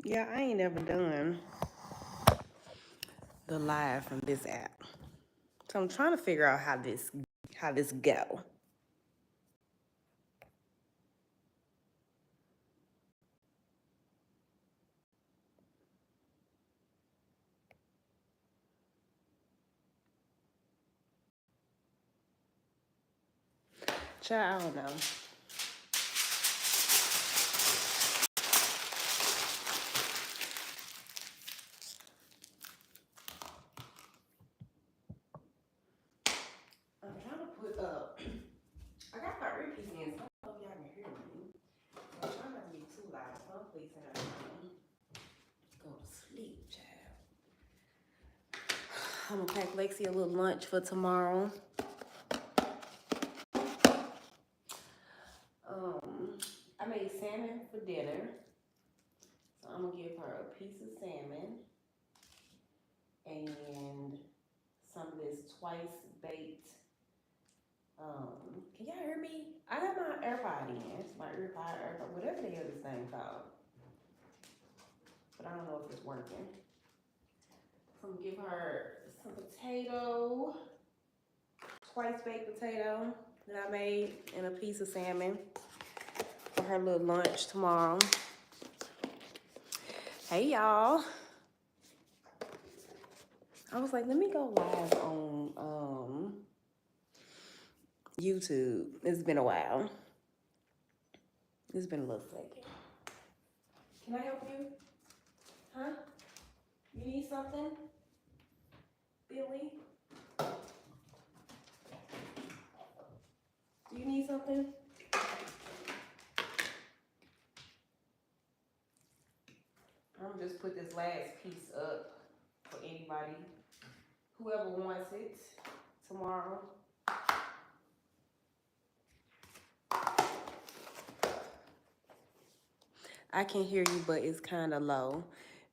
Yeah, I ain't never done the live from this app. So I'm trying to figure out how this go. Child, I don't know. I'm trying to put up. I got my earpiece in, so I don't know if y'all can hear me. I'm trying not to be too loud. So please go to sleep, child. I'm gonna pack Lexi a little lunch for tomorrow. I made salmon for dinner. So I'm gonna give her a piece of salmon and some of this twice baked. Can y'all hear me? I got my AirPod in. It's my AirPod, whatever the hell this thing called. But I don't know if it's working. So I'm gonna give her some potato, twice baked potato that I made, and a piece of salmon for her little lunch tomorrow. Hey y'all. I was like, let me go live on YouTube. It's been a while. It's been a little second. Can I help you? Huh? You need something? Billy? Do you need something? I'm gonna just put this last piece up for anybody, whoever wants it tomorrow. I can hear you, but it's kind of low.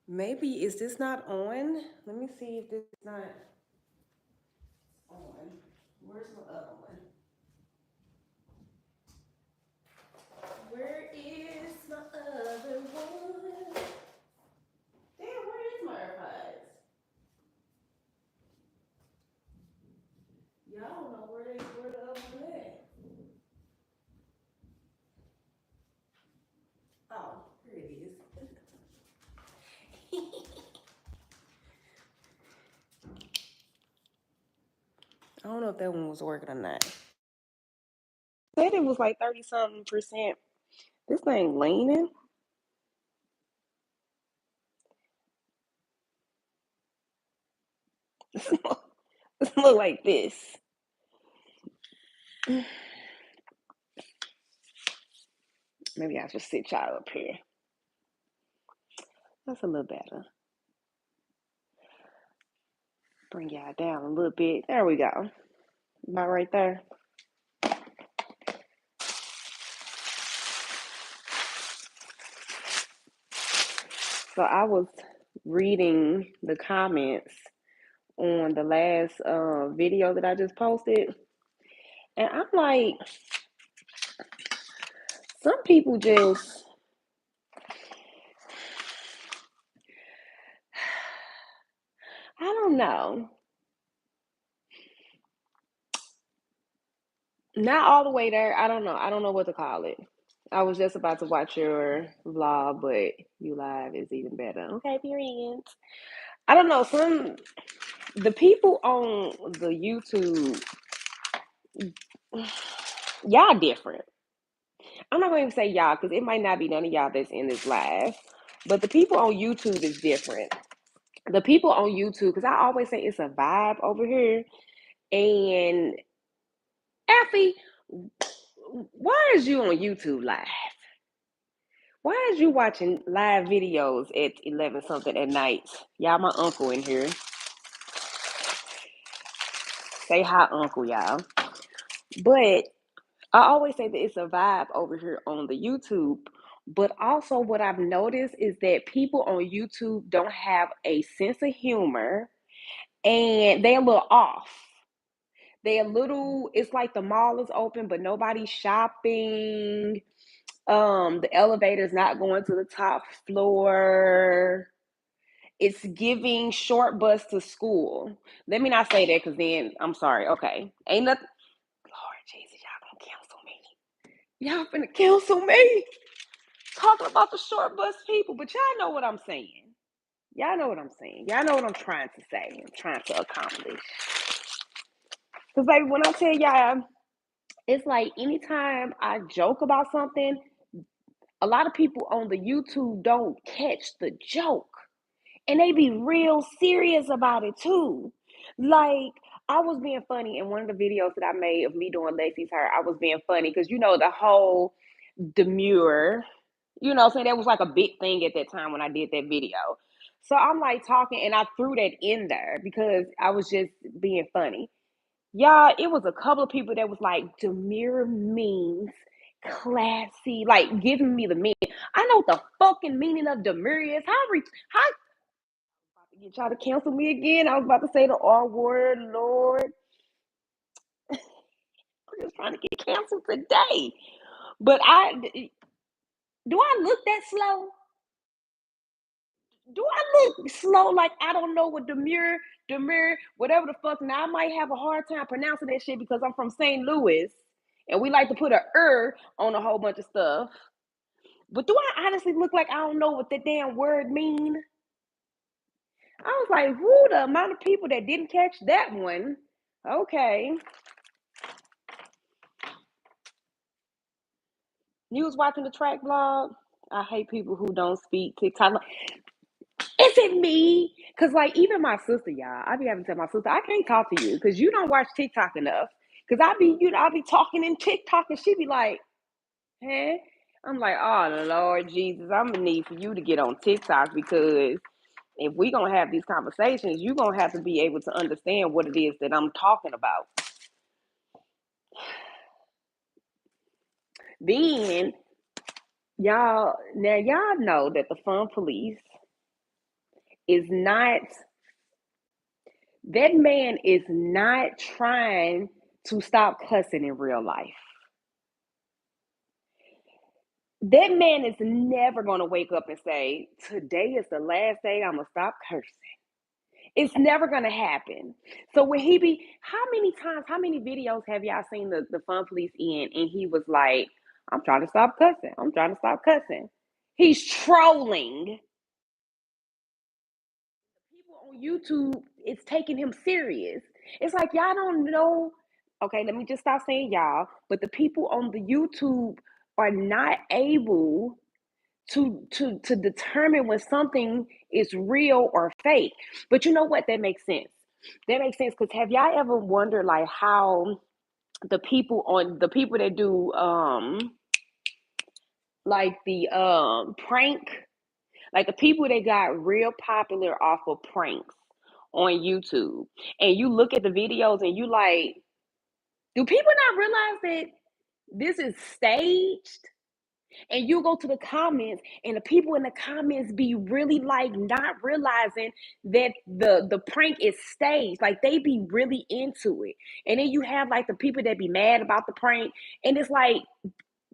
Maybe, is this not on? Let me see if this is not on. Where's my other one? Where is my other one? Damn, where is my AirPods? Y'all don't know where the other one at. Oh, here it is. I don't know if that one was working or not. Said it was like 30-something%. This thing leaning. It look like this. Maybe I should sit y'all up here. That's a little better. Bring y'all down a little bit. There we go. About right there. So I was reading the comments on the last video that I just posted. And I'm like, some people just, I don't know. Not all the way there. I don't know. I don't know what to call it. I was just about to watch your vlog, but you live is even better. Okay, period. I don't know. The people on the YouTube, y'all different. I'm not going to say y'all because it might not be none of y'all that's in this live, but the people on YouTube is different. The people on YouTube, because I always say it's a vibe over here. And Effie, why is you on YouTube live? Why is you watching live videos at 11 something at night? Y'all, my uncle in here. Say hi, uncle, y'all. But I always say that it's a vibe over here on the YouTube. But also what I've noticed is that people on YouTube don't have a sense of humor and they're a little off. They're a little, it's like the mall is open, but nobody's shopping. The elevator's not going to the top floor. It's giving short bus to school. Let me not say that because then I'm sorry. Okay. Ain't nothing. Lord Jesus, y'all gonna cancel me. Y'all finna cancel me. Talking about the short bus people, but y'all know what I'm saying. Y'all know what I'm saying. Y'all know what I'm trying to say. I'm trying to accomplish. Because, baby, when I tell y'all, it's like anytime I joke about something, a lot of people on the YouTube don't catch the joke. And they be real serious about it too. Like, I was being funny in one of the videos that I made of me doing Lacey's hair. I was being funny because, the whole demure, what I'm saying? That was like a big thing at that time when I did that video. So I'm like talking and I threw that in there because I was just being funny. Y'all, it was a couple of people that was like, demure means classy, like giving me the meaning. I know what the fucking meaning of demure is. How about to get y'all to cancel me again. I was about to say the R word, Lord. I'm just trying to get canceled today. But do I look that slow? Do I look slow like I don't know what demure, whatever the fuck? Now I might have a hard time pronouncing that shit because I'm from St. Louis and we like to put a on a whole bunch of stuff. But do I honestly look like I don't know what the damn word mean? I was like, who the amount of people that didn't catch that one? Okay. You was watching the track vlog? I hate people who don't speak TikTok. Is it me? Because, like, even my sister, y'all, I be having to tell my sister, I can't talk to you because you don't watch TikTok enough. Because I be talking in TikTok and she be like, huh? I'm like, oh, Lord Jesus, I'm going to need for you to get on TikTok because if we going to have these conversations, you're going to have to be able to understand what it is that I'm talking about. Then, y'all know that the fun police is not, that man is not trying to stop cussing in real life. That man is never going to wake up and say, today is the last day I'm going to stop cursing. It's never going to happen. So when how many videos have y'all seen the fun police in? And he was like, I'm trying to stop cussing. I'm trying to stop cussing. He's trolling. People on YouTube, it's taking him serious. It's like, y'all don't know. Okay, let me just stop saying y'all. But the people on the YouTube are not able to determine when something is real or fake. But you know what? That makes sense. That makes sense because have y'all ever wondered like how the people that do like the prank, like the people that got real popular off of pranks on YouTube, and you look at the videos and you like, do people not realize that this is staged? And you go to the comments and the people in the comments be really like not realizing that the prank is staged, like they be really into it. And then you have like the people that be mad about the prank, and it's like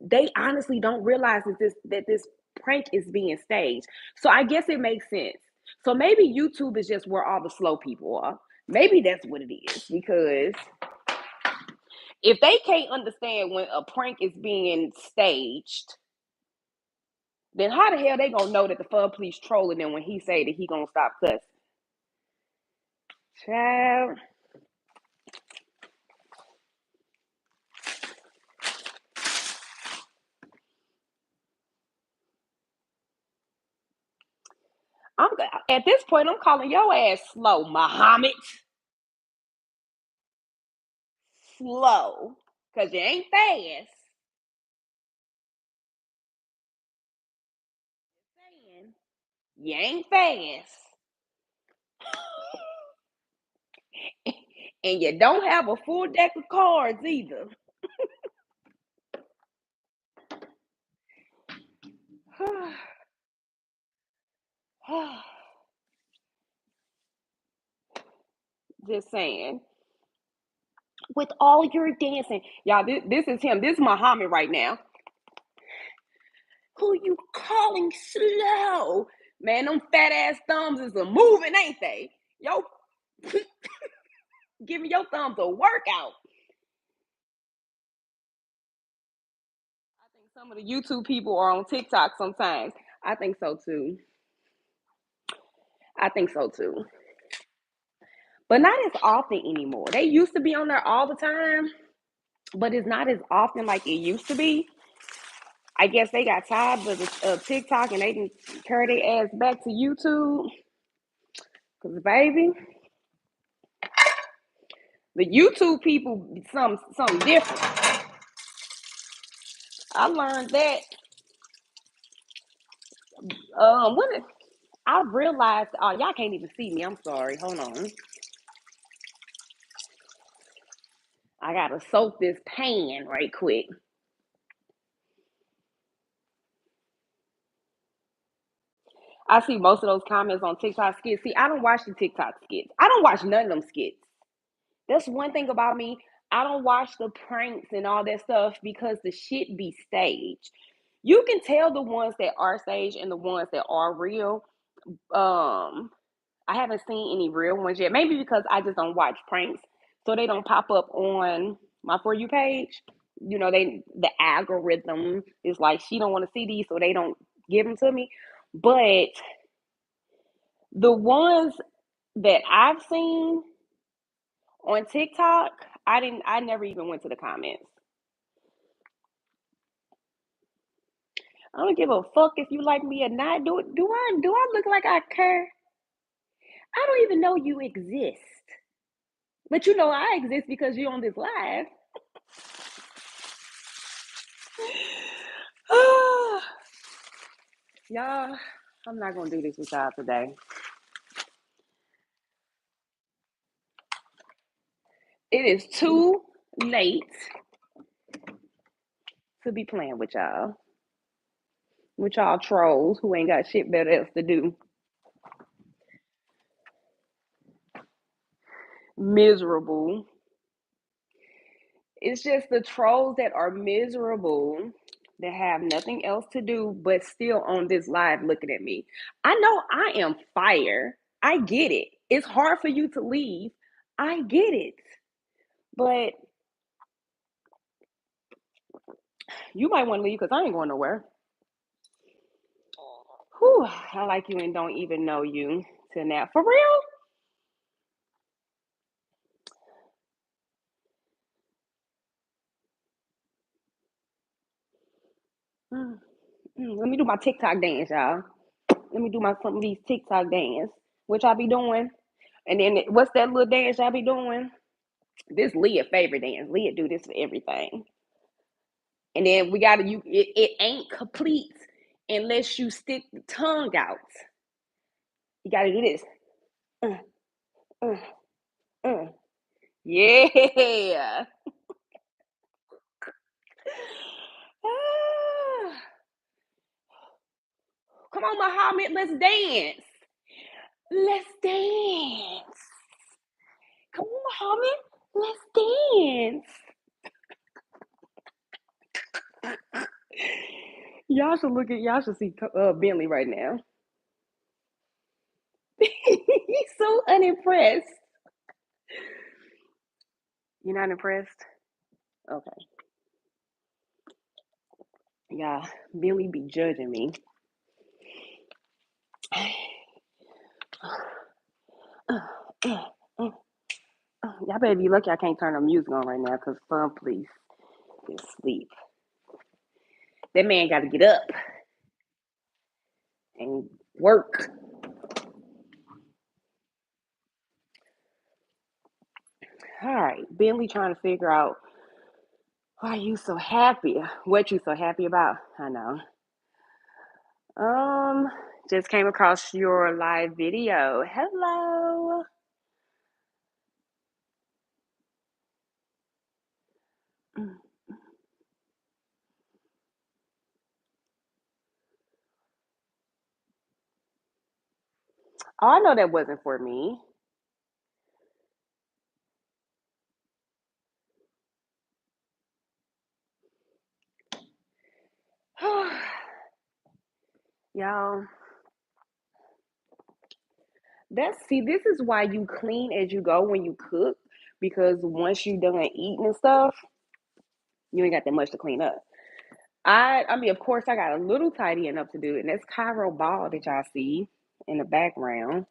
they honestly don't realize that this prank is being staged. So I guess it makes sense. So maybe YouTube is just where all the slow people are. Maybe that's what it is, because if they can't understand when a prank is being staged, then how the hell they gonna know that the fun police trolling them when he say that he gonna stop cussing? Child. I'm at this point I'm calling your ass slow, Muhammad. Slow. Cause you ain't fast. Saying you ain't fast. And you don't have a full deck of cards either. Just saying. With all your dancing, y'all, this is him. This is Muhammad right now. Who you calling slow? Man, them fat ass thumbs is a moving, ain't they? Yo, giving your thumbs a workout. I think some of the YouTube people are on TikTok sometimes. I think so too. I think so too. But not as often anymore. They used to be on there all the time, but it's not as often like it used to be. I guess they got tired of TikTok and they didn't carry their ass back to YouTube. Cause baby, the YouTube people something different. I learned that. What I realized. Oh, y'all can't even see me. I'm sorry. Hold on. I gotta soak this pan right quick. I see most of those comments on TikTok skits. See, I don't watch the TikTok skits. I don't watch none of them skits. That's one thing about me. I don't watch the pranks and all that stuff because the shit be staged. You can tell the ones that are staged and the ones that are real. Um, I haven't seen any real ones yet. Maybe because I just don't watch pranks, so they don't pop up on my For You page. You know, the algorithm is like she don't want to see these, so they don't give them to me. But the ones that I've seen on TikTok, I never even went to the comments. I don't give a fuck if you like me or not. Do I look like I care? I don't even know you exist. But you know I exist because you're on this live. Y'all, I'm not gonna do this with y'all today. It is too late to be playing with y'all trolls who ain't got shit better else to do. Miserable. It's just the trolls that are miserable that have nothing else to do but still on this live looking at me. I know I am fire. I get it. It's hard for you to leave. I get it. But you might want to leave because I ain't going nowhere. Whew, I like you and don't even know you till now. For real? Mm, Let me do my TikTok dance, y'all. Let me do some of these TikTok dance, which I be doing. And then what's that little dance I be doing? This Leah favorite dance. Leah do this for everything. And then we gotta it ain't complete unless you stick the tongue out. You gotta do this. Uh, uh, uh. Yeah. Ah. Come on, Muhammad, let's dance. Let's dance. Come on, Muhammad, let's dance. Y'all should see Bentley right now. He's so unimpressed. You're not impressed? Okay. Yeah, Bentley be judging me. Y'all better be lucky I can't turn the music on right now because Fun Please is asleep. That man got to get up and work. All right, Bentley trying to figure out why you so happy. What you so happy about? I know. Um, just came across your live video. Hello. Oh, I know that wasn't for me. Y'all, this is why you clean as you go when you cook, because once you done eating and stuff, you ain't got that much to clean up. I mean, of course, I got a little tidying up to do, and that's Cairo ball that y'all see in the background,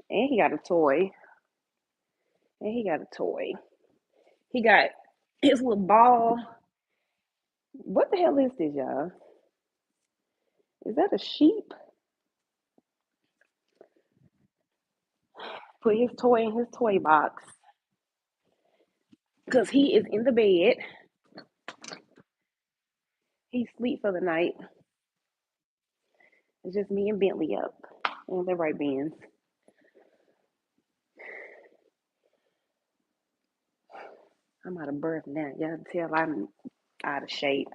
and he got a toy, and he got a toy. He got his little ball. What the hell is this, y'all? Is that a sheep? Put his toy in his toy box because he is in the bed. He sleep for the night. It's just me and Bentley up. And the right bins. I'm out of breath now. Y'all can tell I'm out of shape.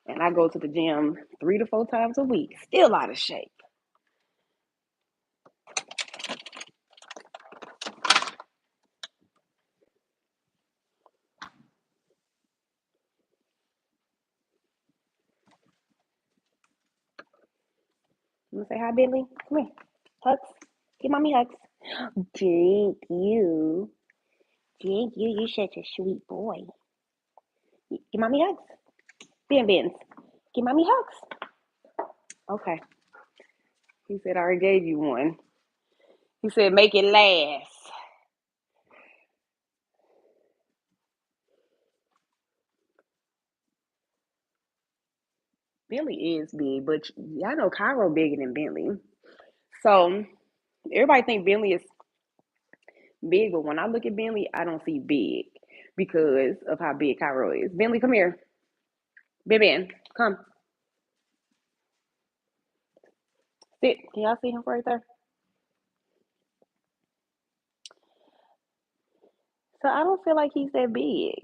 And I go to the gym 3 to 4 times a week. Still out of shape. You want to say hi, Bentley? Come here. Hugs. Give mommy hugs. Thank you. Thank you. You're such a sweet boy. Give mommy hugs. Bins. Give mommy hugs. Okay. He said I already gave you one. He said make it last. Bentley is big, but y'all know Cairo bigger than Bentley. So everybody think Bentley is big, but when I look at Bentley, I don't see big because of how big Cairo is. Bentley, come here. Ben, come. Sit. Can y'all see him right there? So I don't feel like he's that big.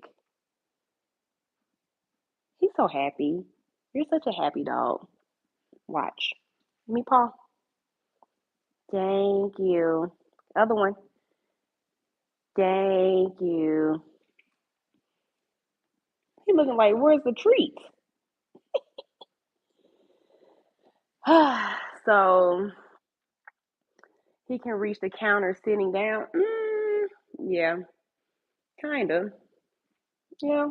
He's so happy. You're such a happy dog. Watch. Me paw. Thank you. Other one. Thank you. He looking like, where's the treat? So he can reach the counter sitting down. Yeah, kind of. Yeah,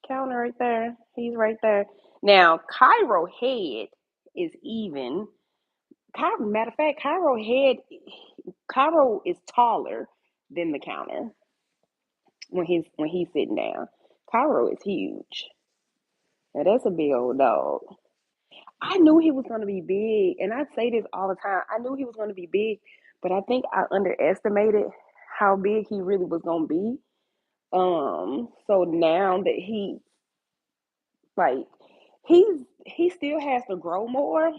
counter right there. He's right there. Now, Cairo head is even. Matter of fact, Cairo is taller than the counter when he's sitting down. Cairo is huge. Now that's a big old dog. I knew he was going to be big, and I say this all the time. I knew he was going to be big, but I think I underestimated how big he really was going to be. So now that like he still has to grow more,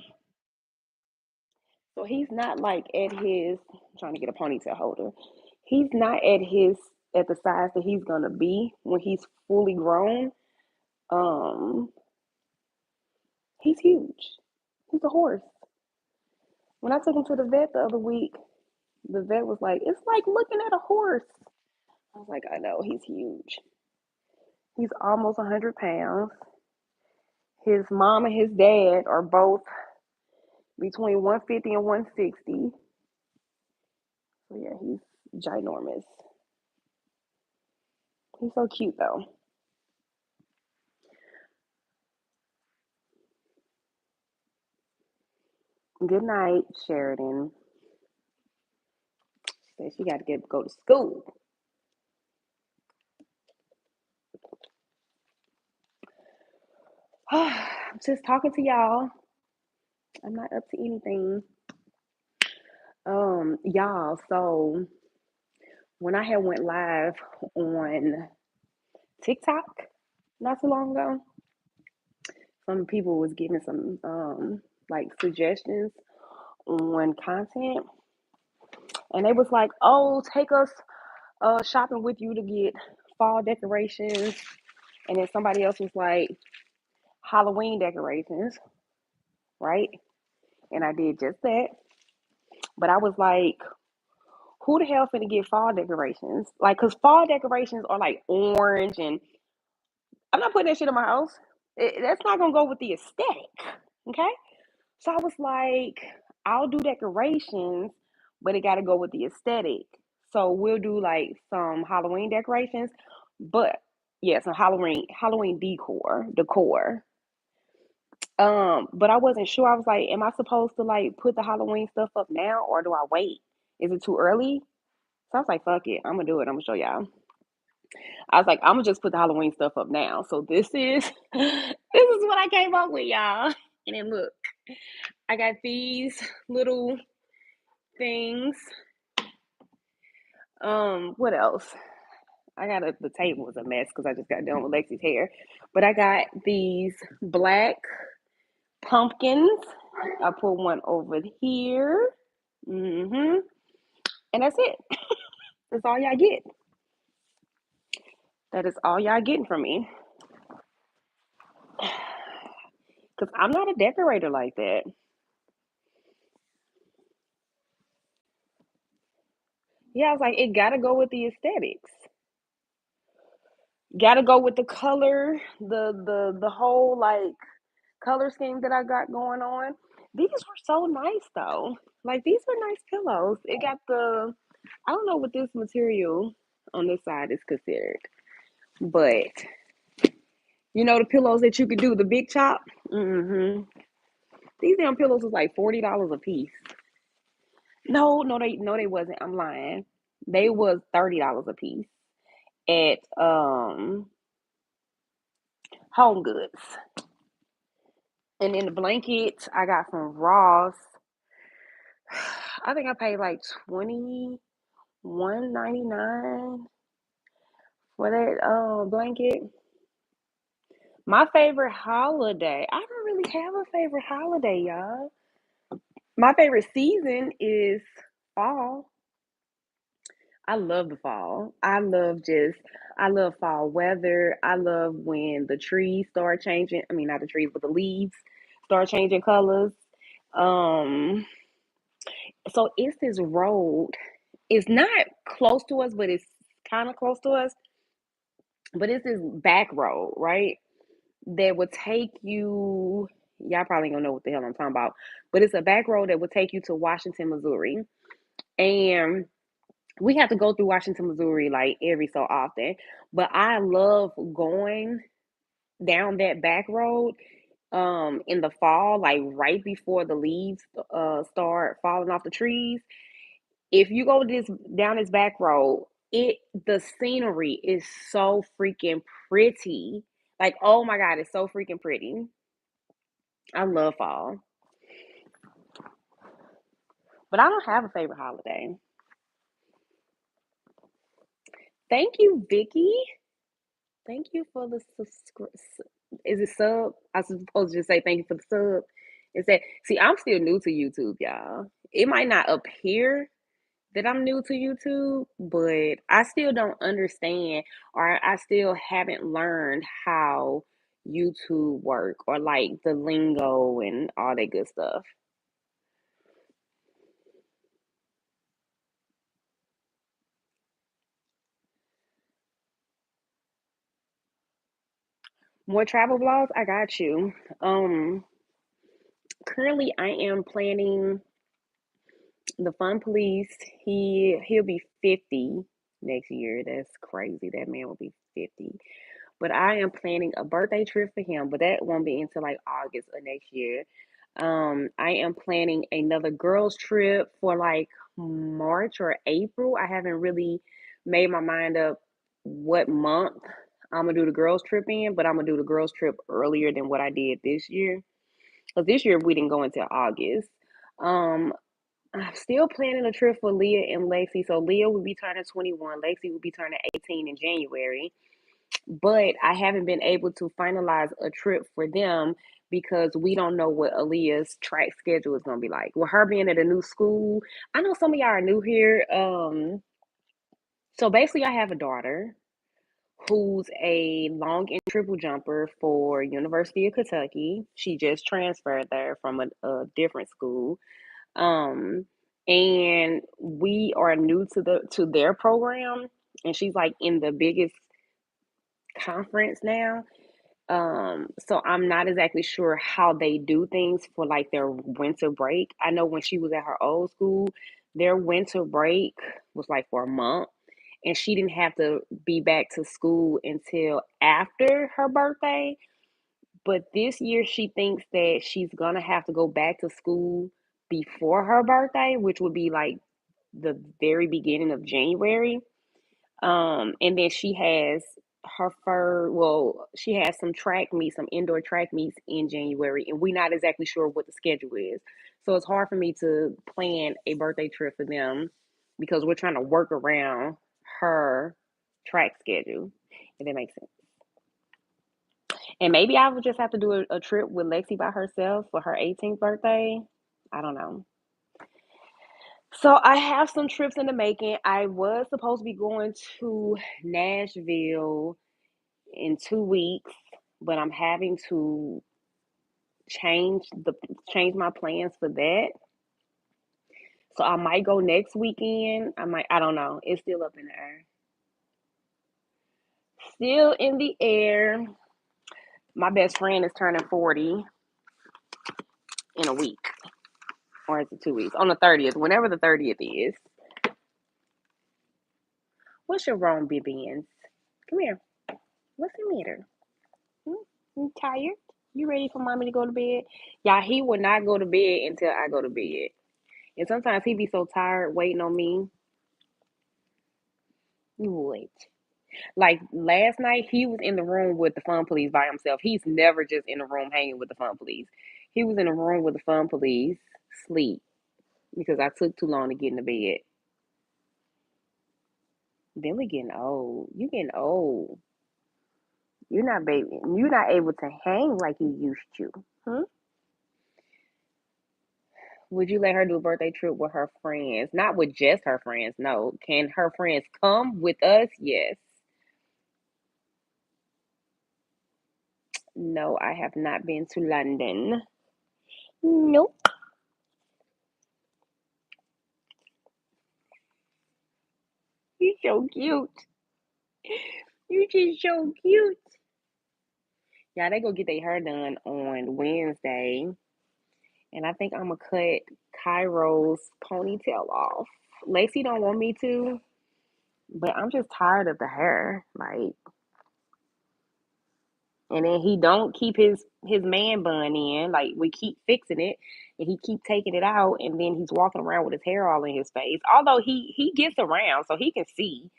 so he's not like at his. I'm trying to get a ponytail holder. He's not at the size that he's gonna be when he's fully grown. Um, he's huge. He's a horse. When I took him to the vet the other week, the vet was like, "It's like looking at a horse." I was like, "I know, he's huge. He's almost 100 pounds. His mom and his dad are both between 150 and 160. So yeah, he's ginormous. He's so cute though. Good night, Sheridan. She said she got to go to school. I'm just talking to y'all. I'm not up to anything. Y'all. So when I had went live on TikTok not too long ago, some people was giving some like suggestions on content, and they was like, "Oh, take us shopping with you to get fall decorations," and then somebody else was like, "Halloween decorations," right? And I did just that, but I was like, "Who the hell finna get fall decorations?" Like, cause fall decorations are like orange, and I'm not putting that shit in my house. That's not gonna go with the aesthetic. Okay. So I was like, I'll do decorations, but it got to go with the aesthetic. So we'll do like some Halloween decorations, but yeah, some Halloween decor. But I wasn't sure. I was like, am I supposed to like put the Halloween stuff up now or do I wait? Is it too early? So I was like, fuck it, I'm gonna do it. I'm gonna show y'all. I was like, I'm gonna just put the Halloween stuff up now. So this is this is what I came up with, y'all. And then look, I got these little things. What else? The table was a mess because I just got done with Lexi's hair. But I got these black pumpkins. I put one over here. And that's it. That's all y'all get. That is all y'all getting from me. Because I'm not a decorator like that. Yeah, I was like, it gotta go with the aesthetics. Gotta go with the color, the whole like color scheme that I got going on. These were so nice though. Like these were nice pillows. It got I don't know what this material on this side is considered, but you know the pillows that you could do the big chop. These damn pillows was like $40 a piece. No, they wasn't. I'm lying. They was $30 a piece at Home Goods. And then the blankets I got from Ross. I think I paid like 21.99 for that blanket. My favorite holiday. I don't really have a favorite holiday, y'all. My favorite season is fall. I love the fall. I love fall weather. I love when the trees start changing. I mean, not the trees, but the leaves start changing colors. Um, so it's this road. It's not close to us, but it's kind of close to us. But it's this back road, right? That would take you. Y'all probably don't know what the hell I'm talking about, but it's a back road that would take you to Washington, Missouri, and we have to go through Washington, Missouri like every so often. But I love going down that back road in the fall, like right before the leaves start falling off the trees. If you go this down this back road, the scenery is so freaking pretty. Like, oh my God, it's so freaking pretty. I love fall. But I don't have a favorite holiday. Thank you, Vicky. Thank you for the subscribe. Is it sub? I was supposed to just say thank you for the sub. Is that see? I'm still new to YouTube, y'all. It might not appear that I'm new to YouTube, but I still don't understand, or I still haven't learned how YouTube work, or like the lingo and all that good stuff. More travel vlogs? I got you. Currently I am planning the Fun Police. He'll be 50 next year. That's crazy. That man will be 50. But I am planning a birthday trip for him, but that won't be until like August of next year. I am planning another girls trip for like March or April. I haven't really made my mind up what month I'm gonna do the girls trip in, but I'm gonna do the girls trip earlier than what I did this year. Because this year we didn't go until August. Um, I'm still planning a trip for Leah and Lexi. So Leah will be turning 21. Lexi will be turning 18 in January. But I haven't been able to finalize a trip for them because we don't know what Aaliyah's track schedule is gonna be like. With her being at a new school, I know some of y'all are new here. So basically I have a daughter who's a long and triple jumper for University of Kentucky. She just transferred there from a different school. Um, and we are new to their program, and she's like in the biggest conference now. So I'm not exactly sure how they do things for like their winter break. I know when she was at her old school, their winter break was like for a month, and she didn't have to be back to school until after her birthday. But this year, she thinks that she's gonna have to go back to school before her birthday, which would be like the very beginning of January. And then she has she has some track meets, some indoor track meets in January, and we're not exactly sure what the schedule is. So it's hard for me to plan a birthday trip for them because we're trying to work around her track schedule, if that makes sense. And maybe I would just have to do a trip with Lexi by herself for her 18th birthday. I don't know. So I have some trips in the making. I was supposed to be going to Nashville in 2 weeks, but I'm having to change the change my plans for that. So I might go next weekend. I don't know. It's still up in the air. Still in the air. My best friend is turning 40 in a week. Or is it 2 weeks? On the 30th, whenever the 30th is. What's your wrong, Bibians? Come here. What's the matter? Hmm? You tired? You ready for mommy to go to bed? Yeah, he will not go to bed until I go to bed. And sometimes he be so tired waiting on me. You wait. Like last night, he was in the room with the fun police by himself. He's never just in the room hanging with the fun police. He was in the room with the fun police, sleep, because I took too long to get in the bed. Billy getting old. You getting old. You're not baby. You're not able to hang like you used to. Hmm? Would you let her do a birthday trip with her friends? Not with just her friends. No. Can her friends come with us? Yes. No, I have not been to London. Nope. You so cute. You just so cute. Yeah, they go get their hair done on Wednesday, and I think I'm gonna cut Cairo's ponytail off. Lacey don't want me to, but I'm just tired of the hair. Like, and then he don't keep his man bun in. Like we keep fixing it, and he keep taking it out, and then he's walking around with his hair all in his face. Although he gets around, so he can see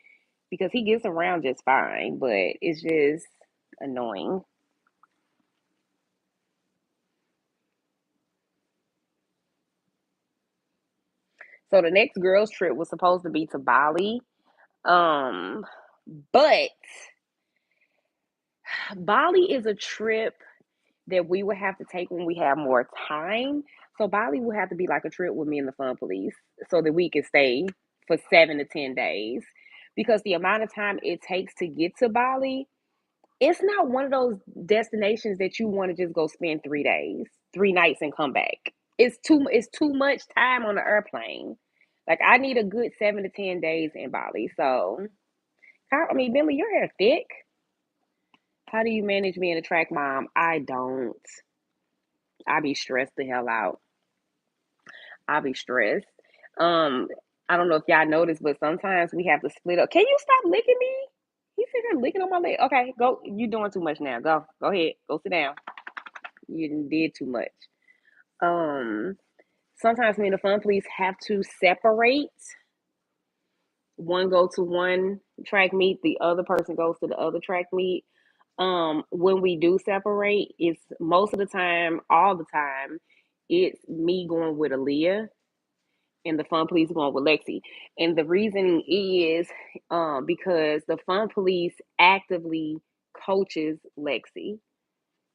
because he gets around just fine. But it's just annoying. So the next girls trip was supposed to be to Bali. Um, but Bali is a trip that we would have to take when we have more time. So Bali would have to be like a trip with me and the fun police so that we can stay for 7 to 10 days. Because the amount of time it takes to get to Bali, it's not one of those destinations that you want to just go spend 3 days, 3 nights and come back. It's too much time on the airplane. Like I need a good 7 to 10 days in Bali. So I mean, Billy, your hair thick. How do you manage being a track mom? I don't. I be stressed the hell out. I be stressed. Um, I don't know if y'all noticed, but sometimes we have to split up. Can you stop licking me? He's sitting here licking on my leg. Okay, go. You doing too much now. Go ahead. Go sit down. You did too much. Um, Sometimes me and the fun police have to separate. One go to one track meet, the other person goes to the other track meet. When we do separate, it's most of the time, all the time, it's me going with Aaliyah and the fun police going with Lexi. And the reason is because the fun police actively coaches Lexi.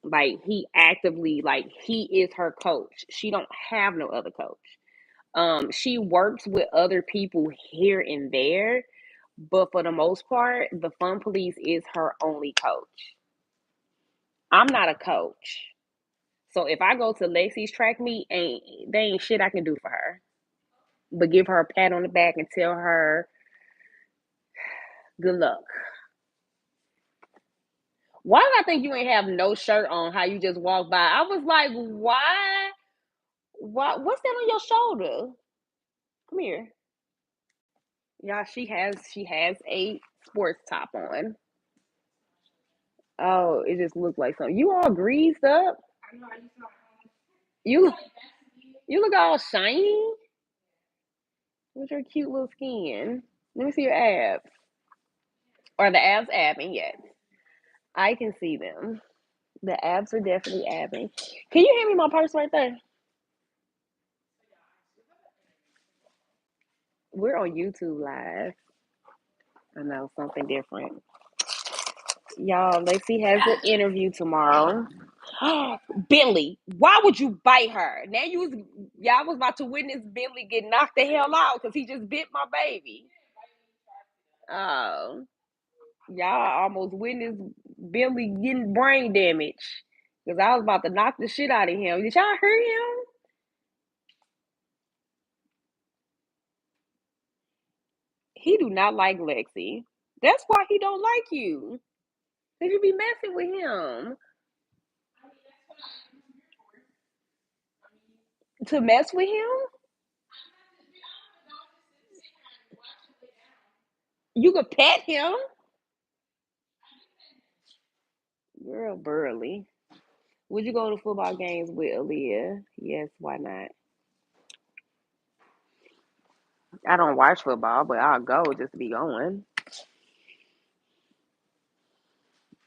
Like he is her coach. She don't have no other coach. She works with other people here and there, but for the most part, the fun police is her only coach. I'm not a coach. So if I go to Lexi's track meet, ain't shit I can do for her. But give her a pat on the back and tell her good luck. Why did I think you ain't have no shirt on? How you just walked by? I was like, why? Why? What's that on your shoulder? Come here, y'all. She has a sports top on. Oh, it just looked like something. You all greased up. You you look all shiny with your cute little skin. Let me see your abs. Or the abs abbing? Yes, I can see them. The abs are definitely abbing. Can you hand me my purse right there? We're on YouTube live. I know something different. Y'all, Lexi has an interview tomorrow. Billy, why would you bite her? Y'all was about to witness Billy get knocked the hell out because he just bit my baby. Oh, y'all almost witnessed Billy getting brain damage because I was about to knock the shit out of him. Did y'all hear him? He do not like Lexi. That's why he don't like you. Cause you be messing with him. To mess with him, you could pet him. Girl, Burley. Would you go to football games with Aaliyah? Yes, why not? I don't watch football, but I'll go just to be going.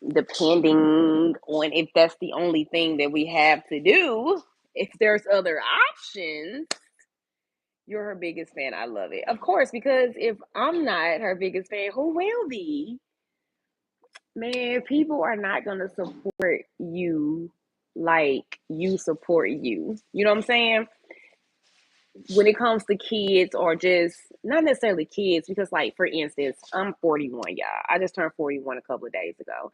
Depending on if that's the only thing that we have to do. If there's other options, you're her biggest fan. I love it. Of course, because if I'm not her biggest fan, who will be? Man, people are not going to support you like you support you. You know what I'm saying? When it comes to kids or just not necessarily kids, because like for instance, I'm 41, y'all. I just turned 41 a couple of days ago.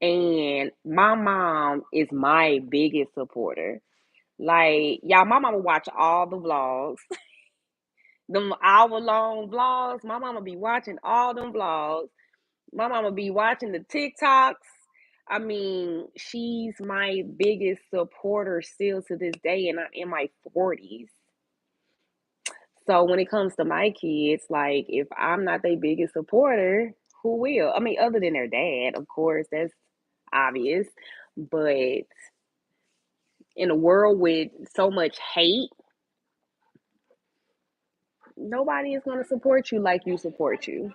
And my mom is my biggest supporter. Like, y'all, my mama watch all the vlogs, them hour-long vlogs. My mama be watching all them vlogs. My mama be watching the TikToks. I mean, she's my biggest supporter still to this day, and I'm in my 40s. So when it comes to my kids, like if I'm not their biggest supporter, who will? I mean, other than their dad, of course, that's obvious. But in a world with so much hate, nobody is going to support you like you support you,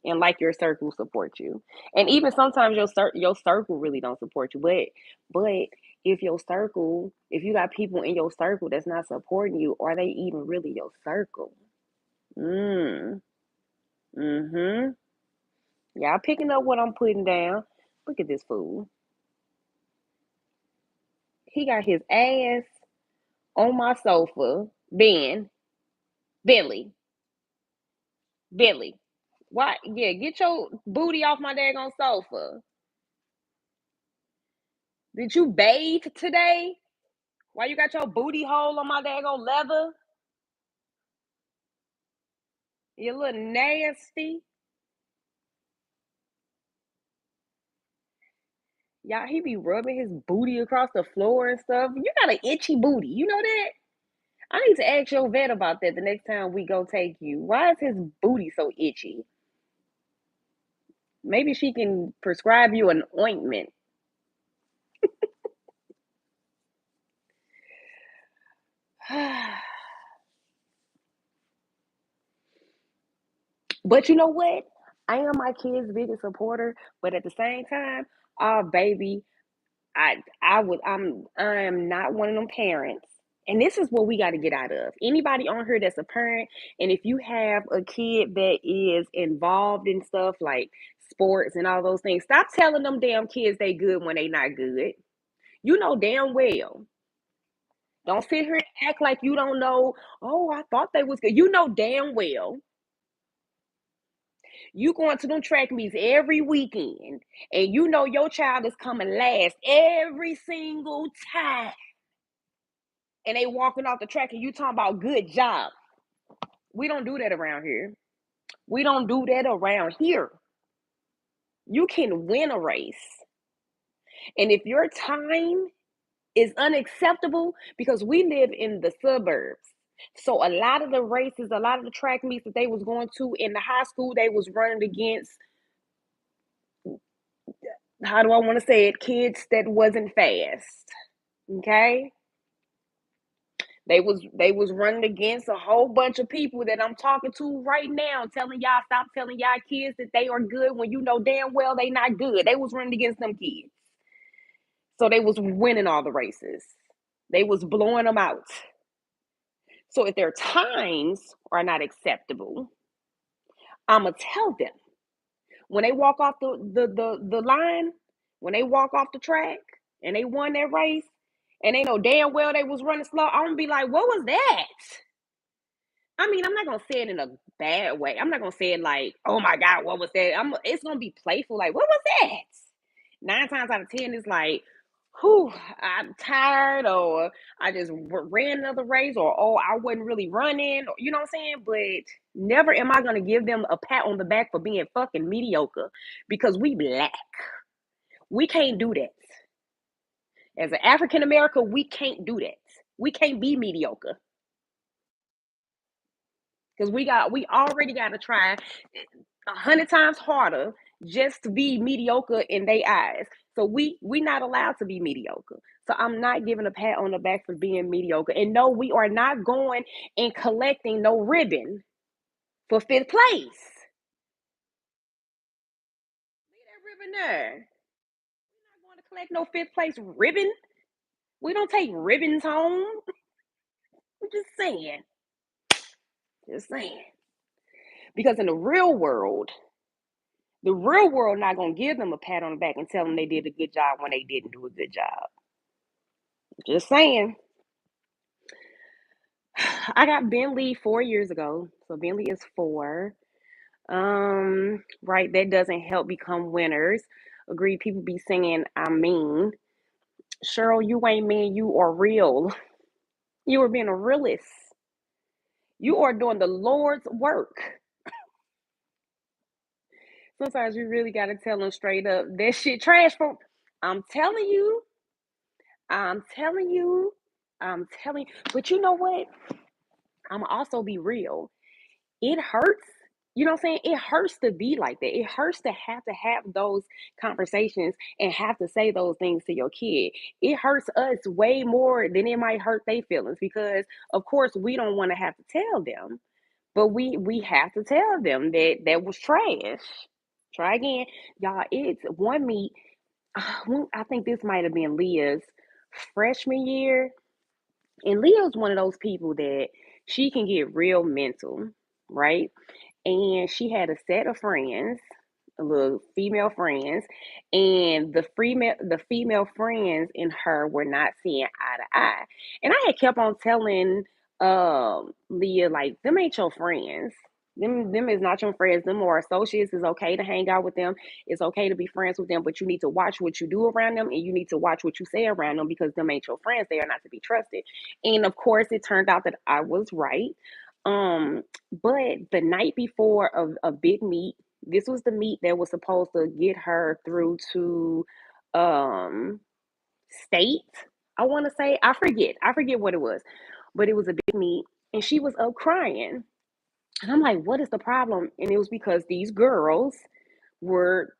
and like your circle support you. And even sometimes your circle really don't support you. But if your circle, if you got people in your circle that's not supporting you, are they even really your circle? Mm. Mm-hmm. Y'all picking up what I'm putting down. Look at this fool. He got his ass on my sofa. Billy, Billy. Why? Yeah, get your booty off my daggone sofa. Did you bathe today? Why you got your booty hole on my daggone leather? You little nasty. Y'all, he be rubbing his booty across the floor and stuff. You got an itchy booty. You know that? I need to ask your vet about that the next time we go take you. Why is his booty so itchy? Maybe she can prescribe you an ointment. But you know what? I am my kid's biggest supporter, but at the same time, oh baby, I am not one of them parents. And this is what we got to get out of. Anybody on here that's a parent, and if you have a kid that is involved in stuff like sports and all those things, stop telling them damn kids they good when they not good. You know damn well. Don't sit here and act like you don't know. Oh, I thought they was good. You know damn well. You going to them track meets every weekend, and you know your child is coming last every single time. And they walking off the track, and you talking about good job. We don't do that around here. We don't do that around here. You can win a race. And if your time is unacceptable, because we live in the suburbs. So a lot of the races, a lot of the track meets that they was going to in the high school, they was running against, how do I want to say it, kids that wasn't fast. Okay? They was running against a whole bunch of people that I'm talking to right now, telling y'all stop telling y'all kids that they are good when you know damn well they not good. They was running against them kids. So they was winning all the races. They was blowing them out. So if their times are not acceptable, I'ma tell them when they walk off the line, when they walk off the track and they won that race, and they know damn well they was running slow, I'm gonna be like, what was that? I mean, I'm not gonna say it in a bad way. I'm not gonna say it like, oh my God, what was that? It's gonna be playful, like, what was that? 9 times out of 10, it's like, whew, I'm tired, or I just ran another race, or oh, I wasn't really running, or, you know what I'm saying? But never am I gonna give them a pat on the back for being fucking mediocre, because we black. We can't do that. As an African American, we can't do that. We can't be mediocre. Because we already got to try 100 times harder just to be mediocre in their eyes. So we not allowed to be mediocre. So I'm not giving a pat on the back for being mediocre. And no, we are not going and collecting no ribbon for fifth place. Leave that ribbon there. We're not going to collect no fifth place ribbon. We don't take ribbons home. I'm just saying. Just saying. Because in the real world not gonna give them a pat on the back and tell them they did a good job when they didn't do a good job. Just saying. I got Bentley 4 years ago, so Bentley is four. Right, that doesn't help become winners. Agreed. People be saying I'm mean. Cheryl, you ain't mean. You are real. You are being a realist. You are doing the Lord's work. Sometimes you really gotta tell them straight up that shit trash. For I'm telling you, I'm telling you, I'm telling you. But you know what? I'm also be real. It hurts. You know what I'm saying? It hurts to be like that. It hurts to have those conversations and have to say those things to your kid. It hurts us way more than it might hurt their feelings, because of course we don't want to have to tell them. But we have to tell them that that was trash. Try again. Y'all, it's one meet. I think this might have been Leah's freshman year. And Leah's one of those people that she can get real mental, right? And she had a set of friends, a little female friends, and the female friends and her were not seeing eye to eye. And I had kept on telling Leah, like, them ain't your friends. Them is not your friends. Them are associates. It's okay to hang out with them. It's okay to be friends with them, but you need to watch what you do around them, and you need to watch what you say around them, because them ain't your friends. They are not to be trusted. And of course, it turned out that I was right. But the night before a big meet, this was the meet that was supposed to get her through to um state. I want to say, I forget what it was, but it was a big meet, and she was up crying. And I'm like, what is the problem? And it was because these girls were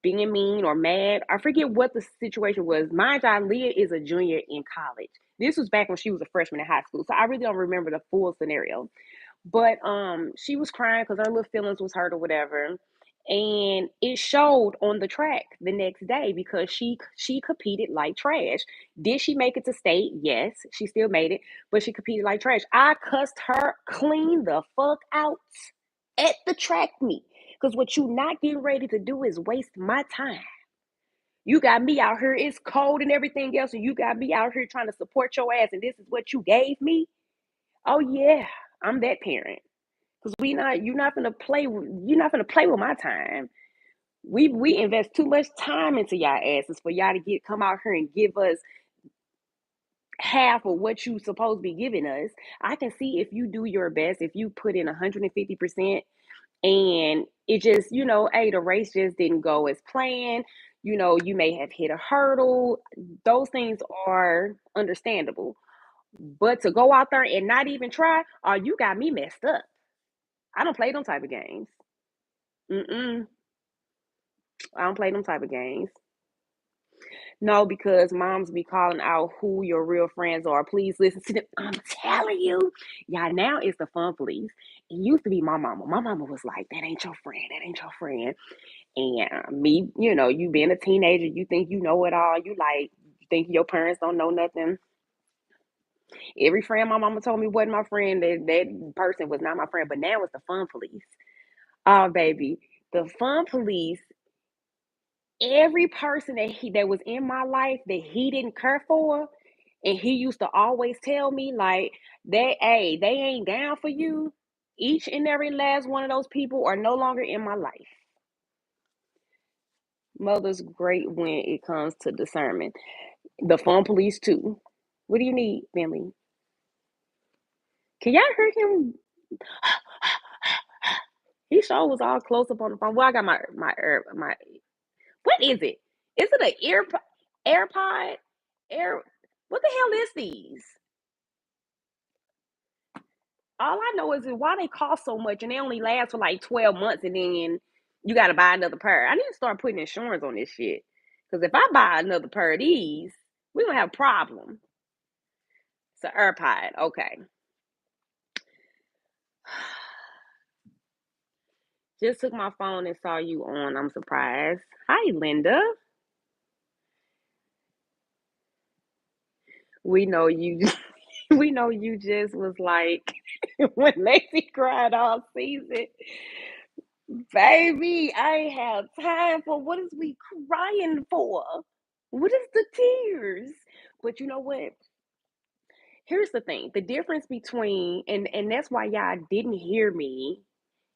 being mean or mad. I forget what the situation was. Mind you, Leah is a junior in college. This was back when she was a freshman in high school. So I really don't remember the full scenario. But she was crying because her little feelings was hurt or whatever. And it showed on the track the next day, because she competed like trash. Did she make it to state? Yes, she still made it, but she competed like trash. I cussed her clean the fuck out at the track meet. Because what you not getting ready to do is waste my time. You got me out here, it's cold and everything else, and you got me out here trying to support your ass, and this is what you gave me? Oh yeah, I'm that parent. Cause you're not gonna play with my time. We invest too much time into y'all asses for y'all to come out here and give us half of what you supposed to be giving us. I can see if you do your best, if you put in 150%, and it just, hey, the race just didn't go as planned. You may have hit a hurdle. Those things are understandable. But to go out there and not even try, oh, you got me messed up. I don't play them type of games. Mm-mm. I don't play them type of games. No, because moms be calling out who your real friends are. Please listen to them. I'm telling you. Yeah, now it's the fun police. It used to be my mama. My mama was like, that ain't your friend. That ain't your friend. And me, you being a teenager, you think you know it all. You think your parents don't know nothing. Every friend my mama told me wasn't my friend. That person was not my friend. But now it's the fun police. Oh, baby. The fun police, every person that was in my life that he didn't care for, and he used to always tell me like they ain't down for you. Each and every last one of those people are no longer in my life. Mother's great when it comes to discernment. The fun police too. What do you need, Bentley? Can y'all hear him? He sure was all close up on the phone. Well, I got my. What is it? Is it an AirPod? Air? What the hell is these? All I know is why they cost so much and they only last for like 12 months and then you got to buy another pair. I need to start putting insurance on this shit. Because if I buy another pair of these, we're going to have a problem. It's an AirPod. Okay. Just took my phone and saw you on. I'm surprised. Hi, Linda. We know you. We know you just was like when Lacey cried all season. Baby, I ain't have time for what is we crying for? What is the tears? But you know what? Here's the thing. The difference between and that's why y'all didn't hear me.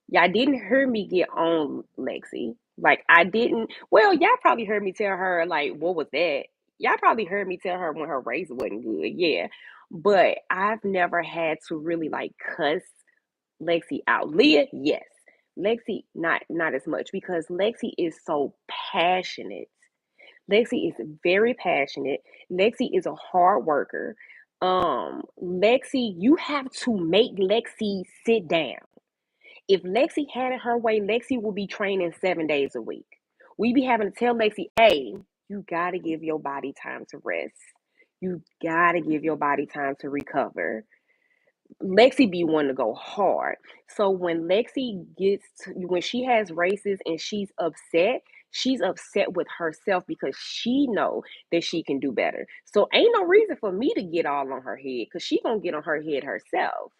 Y'all didn't hear me get on Lexi. Like I didn't. Well, y'all probably heard me tell her like what was that? Y'all probably heard me tell her when her race wasn't good. Yeah. But I've never had to really like cuss Lexi out. Leah, yes. Lexi, not as much because Lexi is so passionate. Lexi is very passionate. Lexi is a hard worker. Lexi, you have to make Lexi sit down. If Lexi had it her way, Lexi will be training 7 days a week. We be having to tell Lexi, hey, you gotta give your body time to rest. You gotta give your body time to recover. Lexi be wanting to go hard. So when she has races and she's upset with herself because she know that she can do better. So ain't no reason for me to get all on her head because she gonna get on her head herself,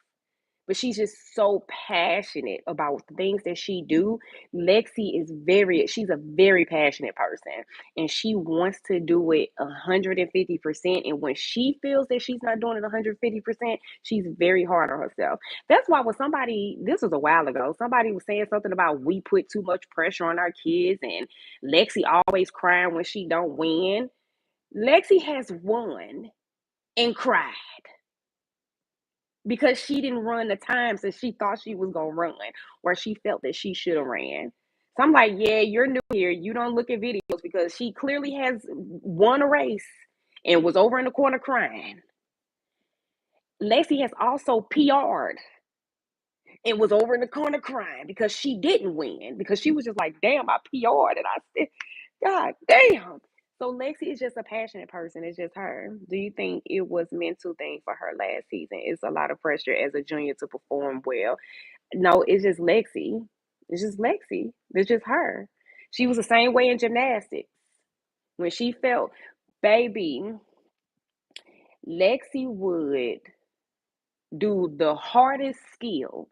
but she's just so passionate about the things that she do. She's a very passionate person and she wants to do it 150%. And when she feels that she's not doing it 150%, she's very hard on herself. That's why this was a while ago, somebody was saying something about we put too much pressure on our kids and Lexi always crying when she don't win. Lexi has won and cried because she didn't run the times that she thought she was gonna run or she felt that she should have ran. So I'm like, yeah, you're new here. You don't look at videos because she clearly has won a race and was over in the corner crying. Lacey has also PR'd and was over in the corner crying because she didn't win because she was just like, damn, I PR'd and I said, God damn. So Lexi is just a passionate person. It's just her. Do you think it was mental thing for her last season? It's a lot of pressure as a junior to perform well. No, it's just Lexi. It's just Lexi. It's just her. She was the same way in gymnastics. When she felt, baby, Lexi would do the hardest skill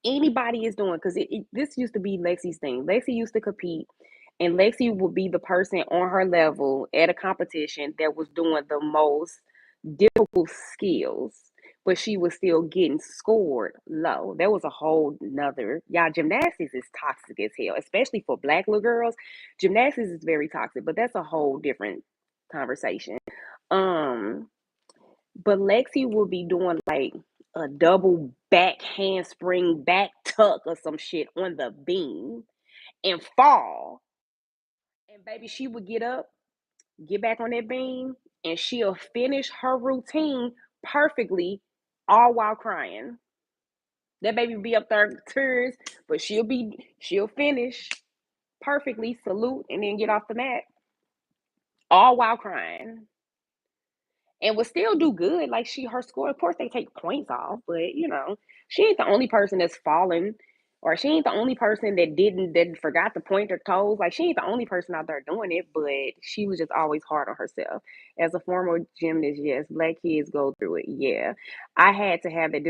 anybody is doing because this used to be Lexi's thing. Lexi used to compete, and Lexi would be the person on her level at a competition that was doing the most difficult skills, but she was still getting scored low. There was a whole nother, y'all, gymnastics is toxic as hell, especially for black little girls. Gymnastics is very toxic, but that's a whole different conversation. Um, but Lexi will be doing like a double back handspring back tuck or some shit on the beam and fall And baby, she would get up, get back on that beam, and she'll finish her routine perfectly, all while crying. That baby be up there tears, but she'll finish perfectly, salute, and then get off the mat, all while crying. And would still do good. Like her score, of course, they take points off, but she ain't the only person that's fallen, or she ain't the only person that forgot to point their toes. Like she ain't the only person out there doing it, but she was just always hard on herself. As a former gymnast, yes, black kids go through it. Yeah, I had to have that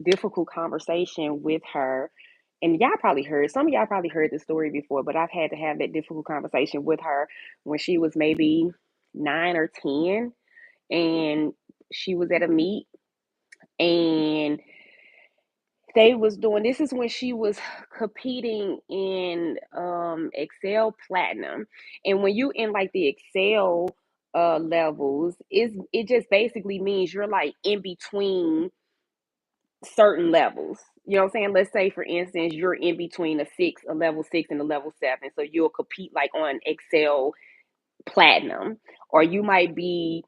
difficult conversation with her. And some of y'all probably heard the story before, but I've had to have that difficult conversation with her when she was maybe 9 or 10, and she was at a meet, and they was doing this is when she was competing in Excel Platinum. And when you in like the Excel levels, it just basically means you're like in between certain levels. You know what I'm saying? Let's say for instance you're in between a level 6 and a level 7, so you'll compete like on Excel Platinum, or you might be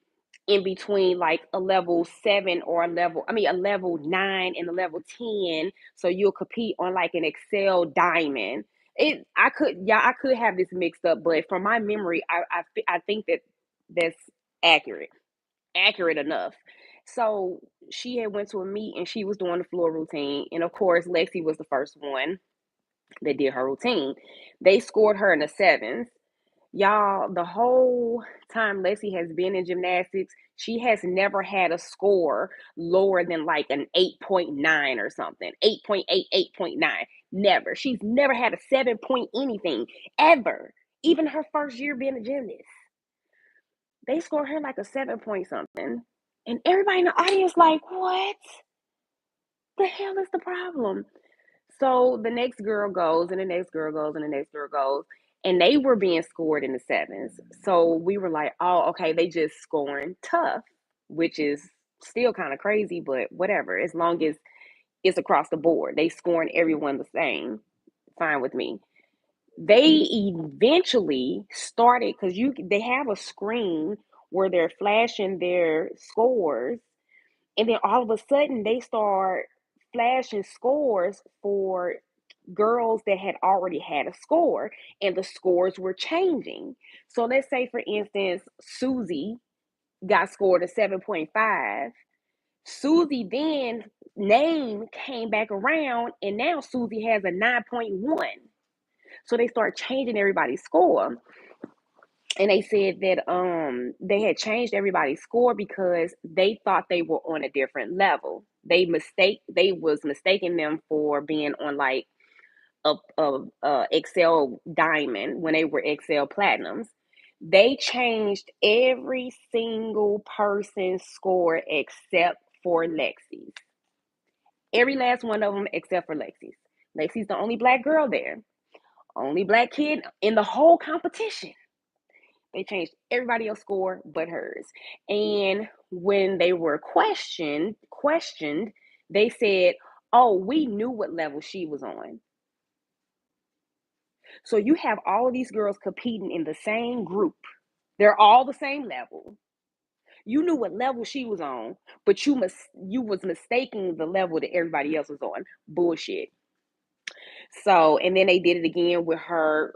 in between like a level 7 or a level 9 and a level 10, so you'll compete on like an Excel Diamond. I could have this mixed up, but from my memory, I think that's accurate accurate enough. So she had went to a meet and she was doing the floor routine, and of course Lexi was the first one that did her routine. They scored her in the sevens. Y'all, the whole time Lexi has been in gymnastics, she has never had a score lower than like an 8.9 or something. 8.8, 8.9. Never. She's never had a 7 point anything, ever. Even her first year being a gymnast. They scored her like a 7 point something. And everybody in the audience like, what the hell is the problem? So the next girl goes, and the next girl goes, and the next girl goes, and they were being scored in the sevens. So we were like, oh, okay, they just scoring tough, which is still kind of crazy, but whatever. As long as it's across the board, they scoring everyone the same. Fine with me. They eventually started, because they have a screen where they're flashing their scores, and then all of a sudden they start flashing scores for girls that had already had a score, and the scores were changing. So let's say for instance Susie got scored a 7.5. Susie then name came back around, and now Susie has a 9.1. So they start changing everybody's score, and they said that they had changed everybody's score because they thought they were on a different level. They was mistaking them for being on like a Excel Diamond when they were Excel Platinums. They changed every single person's score except for Lexi's. Every last one of them except for Lexi's. Lexi's the only black girl there, only black kid in the whole competition. They changed everybody else's score but hers. And when they were questioned, they said, "Oh, we knew what level she was on." So you have all of these girls competing in the same group. They're all the same level. You knew what level she was on, but you was mistaking the level that everybody else was on. Bullshit. So, and then they did it again with her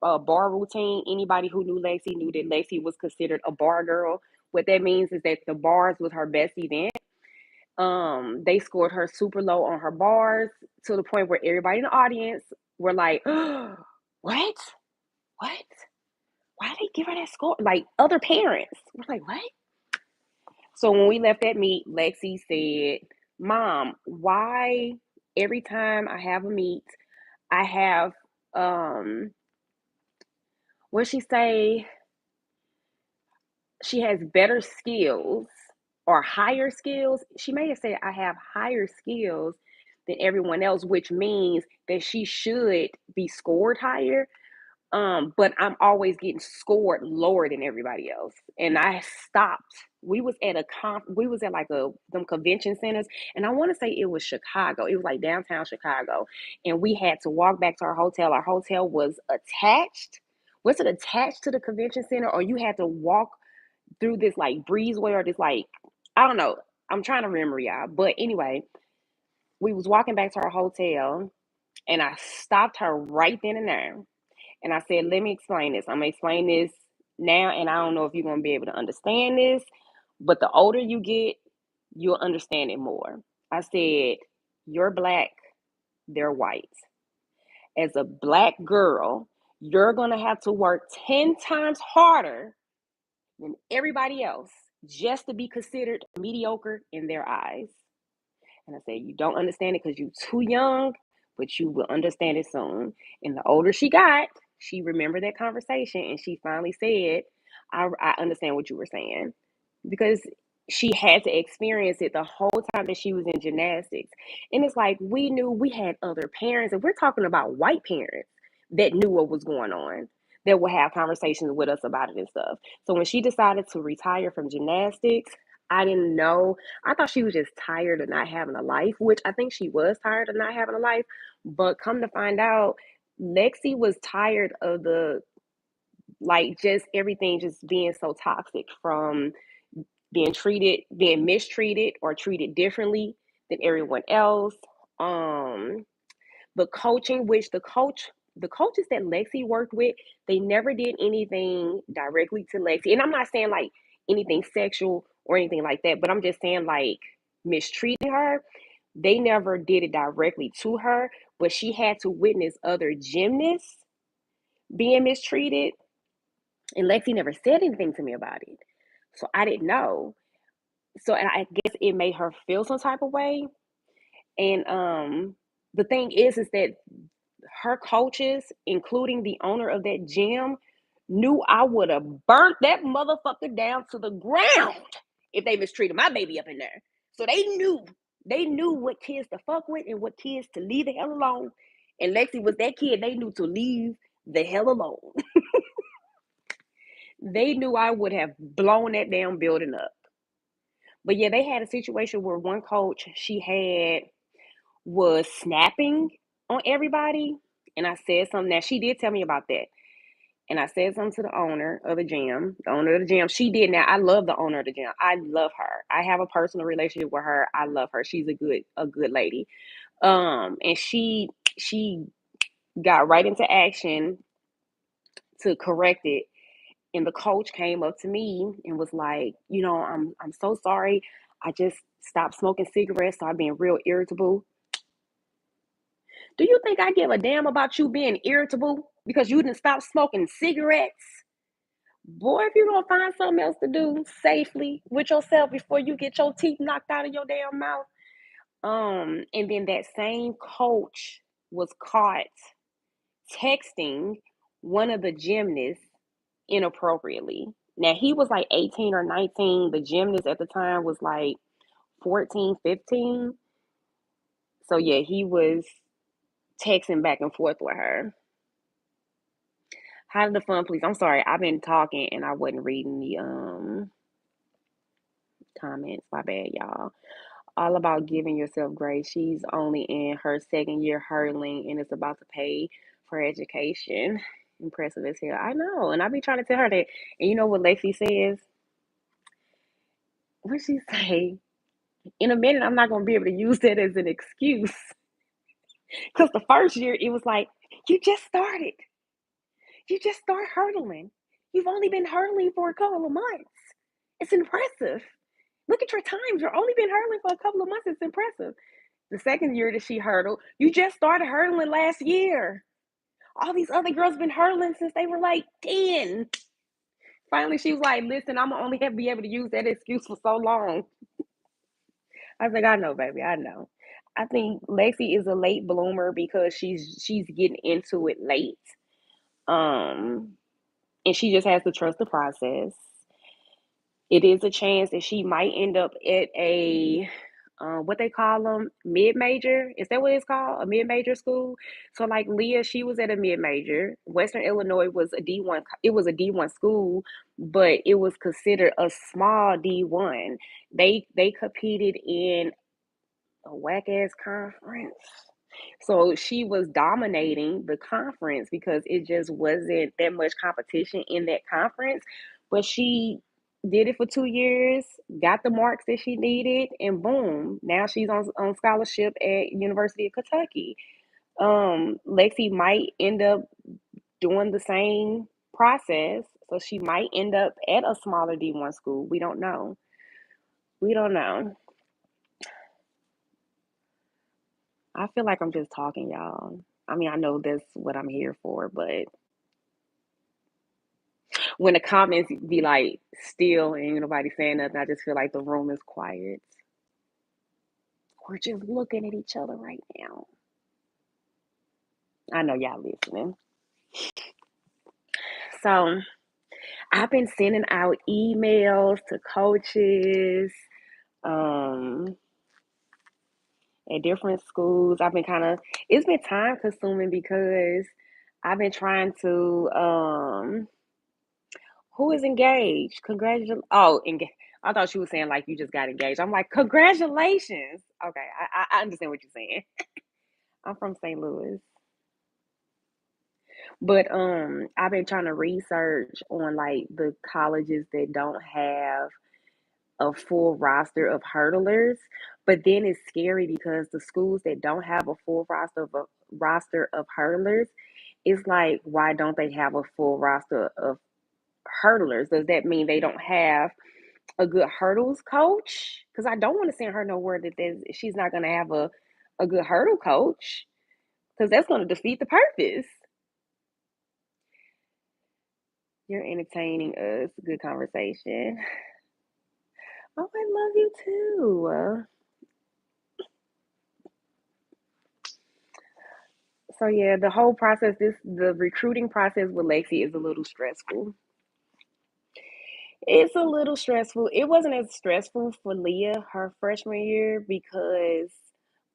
bar routine. Anybody who knew Lacey knew that Lacey was considered a bar girl. What that means is that the bars was her best event. They scored her super low on her bars, to the point where everybody in the audience were like, "What? What? Why did they give her that score?" Like other parents were like, "What?" So when we left that meet, Lexi said, "Mom, why every time I have a meet, I have what she say, she has better skills or higher skills." She may have said, "I have higher skills than everyone else," which means that she should be scored higher. But I'm always getting scored lower than everybody else. And I stopped. We was at like them convention centers, and I want to say it was Chicago. It was like downtown Chicago. And we had to walk back to our hotel. Our hotel was attached was it attached to the convention center, or you had to walk through this like breezeway or this like, I don't know. I'm trying to remember, y'all. But anyway, we was walking back to our hotel, and I stopped her right then and there. And I said, let me explain this. I'm going to explain this now, and I don't know if you're going to be able to understand this, but the older you get, you'll understand it more. I said, you're black, they're white. As a black girl, you're going to have to work 10 times harder than everybody else just to be considered mediocre in their eyes. And I said, you don't understand it because you're too young, but you will understand it soon. And the older she got, she remembered that conversation, and she finally said, I understand what you were saying. Because she had to experience it the whole time that she was in gymnastics. And it's like we knew we had other parents, and we're talking about white parents that knew what was going on, that would have conversations with us about it and stuff. So when she decided to retire from gymnastics, I didn't know. I thought she was just tired of not having a life, which I think she was tired of not having a life. But come to find out, Lexi was tired of the like just everything just being so toxic, from being mistreated or treated differently than everyone else. Um, the coaching, which the coaches that Lexi worked with, they never did anything directly to Lexi. And I'm not saying like anything sexual or anything like that, but I'm just saying like mistreating her. They never did it directly to her, but she had to witness other gymnasts being mistreated. And Lexi never said anything to me about it. So I didn't know. So and I guess it made her feel some type of way. And the thing is that her coaches, including the owner of that gym, knew I would have burnt that motherfucker down to the ground if they mistreated my baby up in there. So they knew what kids to fuck with and what kids to leave the hell alone. And Lexi was that kid they knew to leave the hell alone. They knew I would have blown that damn building up. But yeah, they had a situation where one coach she had was snapping on everybody. And I said something. Now, she did tell me about that. And I said something to the owner of the gym. The owner of the gym, she did. Now, I love the owner of the gym. I love her. I have a personal relationship with her. I love her. She's a good lady. And she got right into action to correct it. And the coach came up to me and was like, I'm so sorry. I just stopped smoking cigarettes, so I've been real irritable. Do you think I give a damn about you being irritable because you didn't stop smoking cigarettes? Boy, if you're going to find something else to do safely with yourself before you get your teeth knocked out of your damn mouth. And then that same coach was caught texting one of the gymnasts inappropriately. Now, he was like 18 or 19. The gymnast at the time was like 14, 15. So, yeah, he was texting back and forth with her. How did the fun, please? I'm sorry, I've been talking and I wasn't reading the comments. My bad, y'all. All about giving yourself grace. She's only in her second year hurdling and is about to pay for education. Impressive as hell. I know, and I be trying to tell her that. And you know what Lexi says? What she say? In a minute, I'm not gonna be able to use that as an excuse. Because the first year it was like, you just started. You just start hurdling. You've only been hurdling for a couple of months. It's impressive. Look at your times. You've only been hurdling for a couple of months. It's impressive. The second year that she hurdled, you just started hurdling last year. All these other girls been hurdling since they were like 10. Finally, she was like, listen, I'm only going to be able to use that excuse for so long. I was like, I know, baby, I know. I think Lexi is a late bloomer because she's getting into it late. Um, and she just has to trust the process. It is a chance that she might end up at a what they call them, mid-major. Is that what it's called? A mid-major school. So like Leah, she was at a mid-major. Western Illinois was a D1. It was a D1 school, but it was considered a small D1. They competed in a whack ass conference. So she was dominating the conference because it just wasn't that much competition in that conference. But she did it for 2 years, got the marks that she needed, and boom, now she's on scholarship at University of Kentucky. Lexi might end up doing the same process, so she might end up at a smaller D1 school. We don't know. We don't know. I feel like I'm just talking, y'all. I mean, I know that's what I'm here for, but when the comments be like still and ain't nobody saying nothing, I just feel like the room is quiet. We're just looking at each other right now. I know y'all listening. So I've been sending out emails to coaches um, at different schools. I've been it's been time consuming because I've been trying to who is engaged? Congratulations. Oh, I thought she was saying like you just got engaged. I'm like, congratulations. Okay, I understand what you're saying. I'm from St. Louis. But I've been trying to research on like the colleges that don't have a full roster of hurdlers. But then it's scary because the schools that don't have a full roster of hurdlers, it's like why don't they have a full roster of hurdlers? Does that mean they don't have a good hurdles coach? Because I don't want to send her nowhere that she's not going to have a good hurdle coach because that's going to defeat the purpose. You're entertaining us. Good conversation. Oh, I love you too. So yeah, the whole process, the recruiting process with Lexi is a little stressful. It's a little stressful. It wasn't as stressful for Leah her freshman year because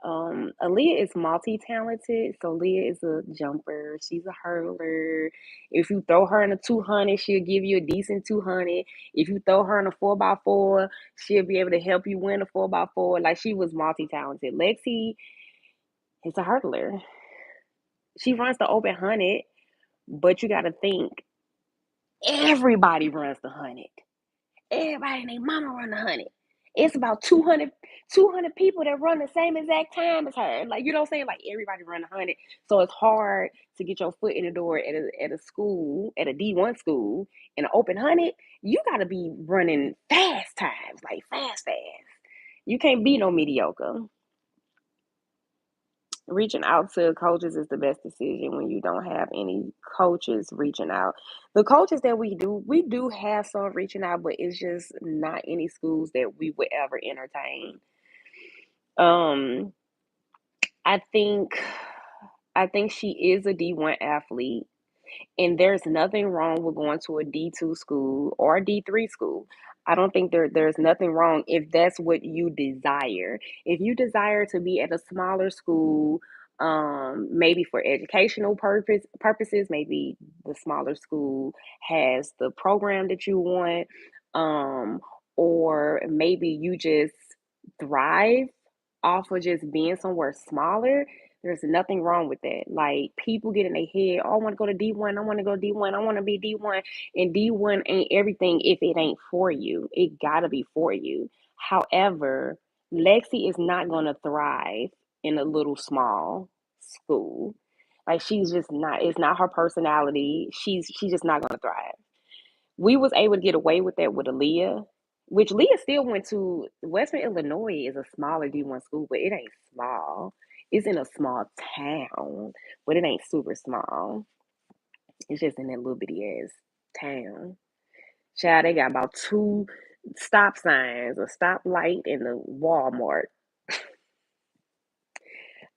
Aaliyah is multi-talented. So Leah is a jumper. She's a hurdler. If you throw her in a 200, she'll give you a decent 200. If you throw her in a 4x4, she'll be able to help you win a 4x4. Like she was multi-talented. Lexi is a hurdler. She runs the open 100, but you got to think everybody runs the 100. Everybody and their mama run the 100. It's about 200 people that run the same exact time as her. Like, you know what I'm saying? Like, everybody run the 100. So it's hard to get your foot in the door at a school, at a D1 school, in an open 100. You got to be running fast times, like fast. You can't be no mediocre. Reaching out to coaches is the best decision when you don't have any coaches reaching out. The coaches that we do have some reaching out, but it's just not any schools that we would ever entertain. Um, I think I think she is a D1 athlete. And there's nothing wrong with going to a D2 school or a D3 school. I don't think there's nothing wrong if that's what you desire. If you desire to be at a smaller school, maybe for educational purposes, maybe the smaller school has the program that you want, um, or maybe you just thrive off of just being somewhere smaller. There's nothing wrong with that. Like people get in their head, oh, I want to go to D1. I want to go D1. I want to be D1. And D1 ain't everything if it ain't for you. It gotta be for you. However, Lexi is not gonna thrive in a little small school. Like she's just not. It's not her personality. She's just not gonna thrive. We was able to get away with that with Aaliyah, which Leah still went to. Western Illinois is a smaller D1 school, but it ain't small. It's in a small town, but it ain't super small. It's just in that little bitty ass town. Child, they got about two stop signs, a stoplight, and a Walmart.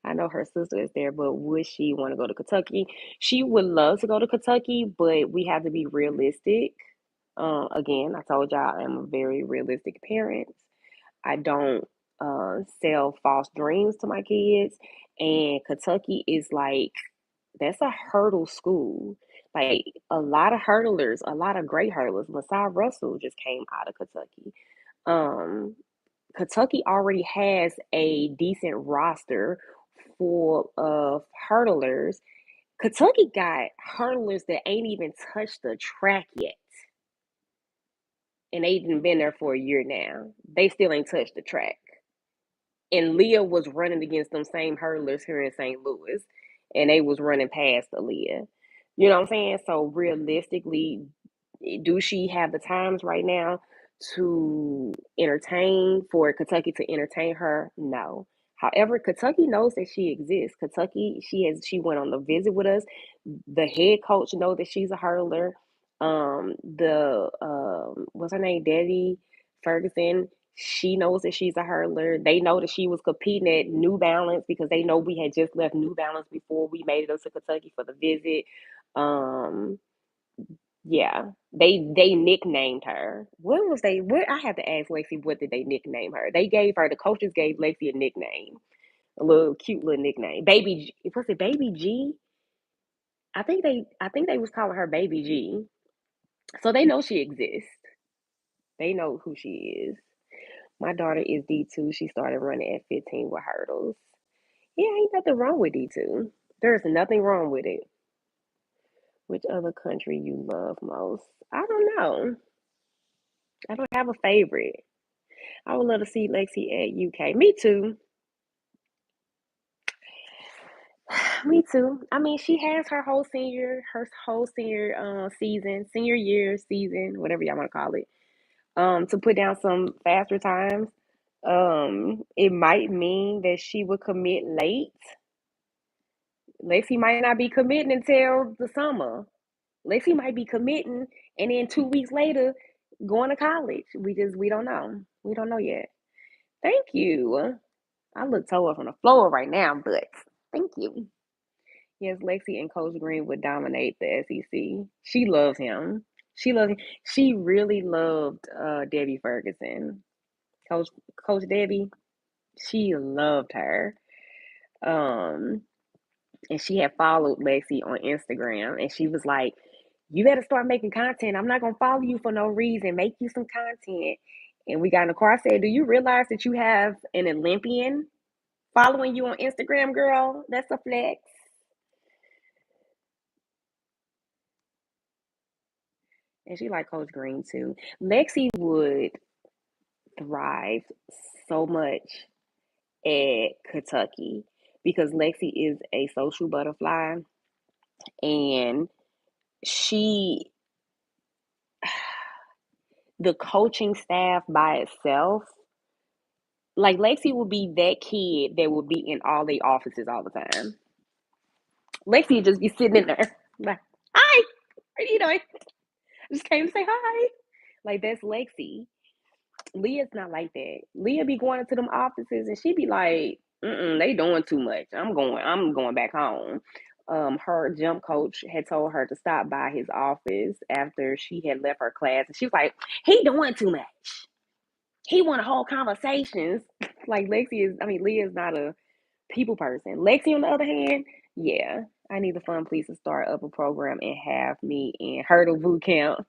I know her sister is there, but would she want to go to Kentucky? She would love to go to Kentucky, but we have to be realistic. Again, I told y'all I'm a very realistic parent. I don't sell false dreams to my kids. And Kentucky is like, that's a hurdle school. Like a lot of hurdlers, a lot of great hurdlers. Masai Russell just came out of Kentucky. Um, Kentucky already has a decent roster full of hurdlers. Kentucky got hurdlers that ain't even touched the track yet. And they done been there for a year now. They still ain't touched the track. And Leah was running against them same hurdlers here in St. Louis, and they was running past Leah. You know what I'm saying? So realistically, do she have the times right now to entertain for Kentucky to entertain her? No. However, Kentucky knows that she exists. Kentucky, she went on the visit with us. The head coach knows that she's a hurdler. The what's her name, Debbie Ferguson. She knows that she's a hurdler. They know that she was competing at New Balance because they know we had just left New Balance before we made it up to Kentucky for the visit. Um, yeah, they nicknamed her. What was they? What I have to ask Lexi. What did they nickname her? They gave her. The coaches gave Lexi a nickname, a little cute little nickname. Baby, was it Baby G? I think they was calling her Baby G. So they know she exists. They know who she is. My daughter is D2. She started running at 15 with hurdles. Yeah, ain't nothing wrong with D2. There's nothing wrong with it. Which other country you love most? I don't know. I don't have a favorite. I would love to see Lexi at UK. Me too. Me too. I mean, she has her whole senior season, senior year season, whatever y'all want to call it, to put down some faster times. It might mean that she would commit late. Lexi might not be committing until the summer. Lexi might be committing and then 2 weeks later going to college. We don't know. We don't know yet. Thank you. I look toward from the floor right now, but thank you. Yes, Lexi and Coach Green would dominate the SEC. She loves him. She loves him. She really loved Debbie Ferguson. Coach Coach Debbie, she loved her. Um, and she had followed Lexi on Instagram, and she was like, "You better start making content. I'm not gonna follow you for no reason. Make you some content." And we got in the car. I said, "Do you realize that you have an Olympian following you on Instagram, girl? That's a flex." And she like Coach Green too. Lexi would thrive so much at Kentucky because Lexi is a social butterfly and she the coaching staff by itself, like Lexi would be that kid that would be in all the offices all the time. Lexi would just be sitting in there like, "Hi, what are you doing? I just came to say hi." Like that's Lexi. Leah's not like that. Leah be going into them offices and she be like, they doing too much. I'm going back home. Her gym coach had told her to stop by his office after she had left her class. And she was like, he doing too much. He want to hold conversations. Like Leah is not a people person. Lexi, on the other hand, yeah. I need the fun police to start up a program and have me in hurdle boot camp.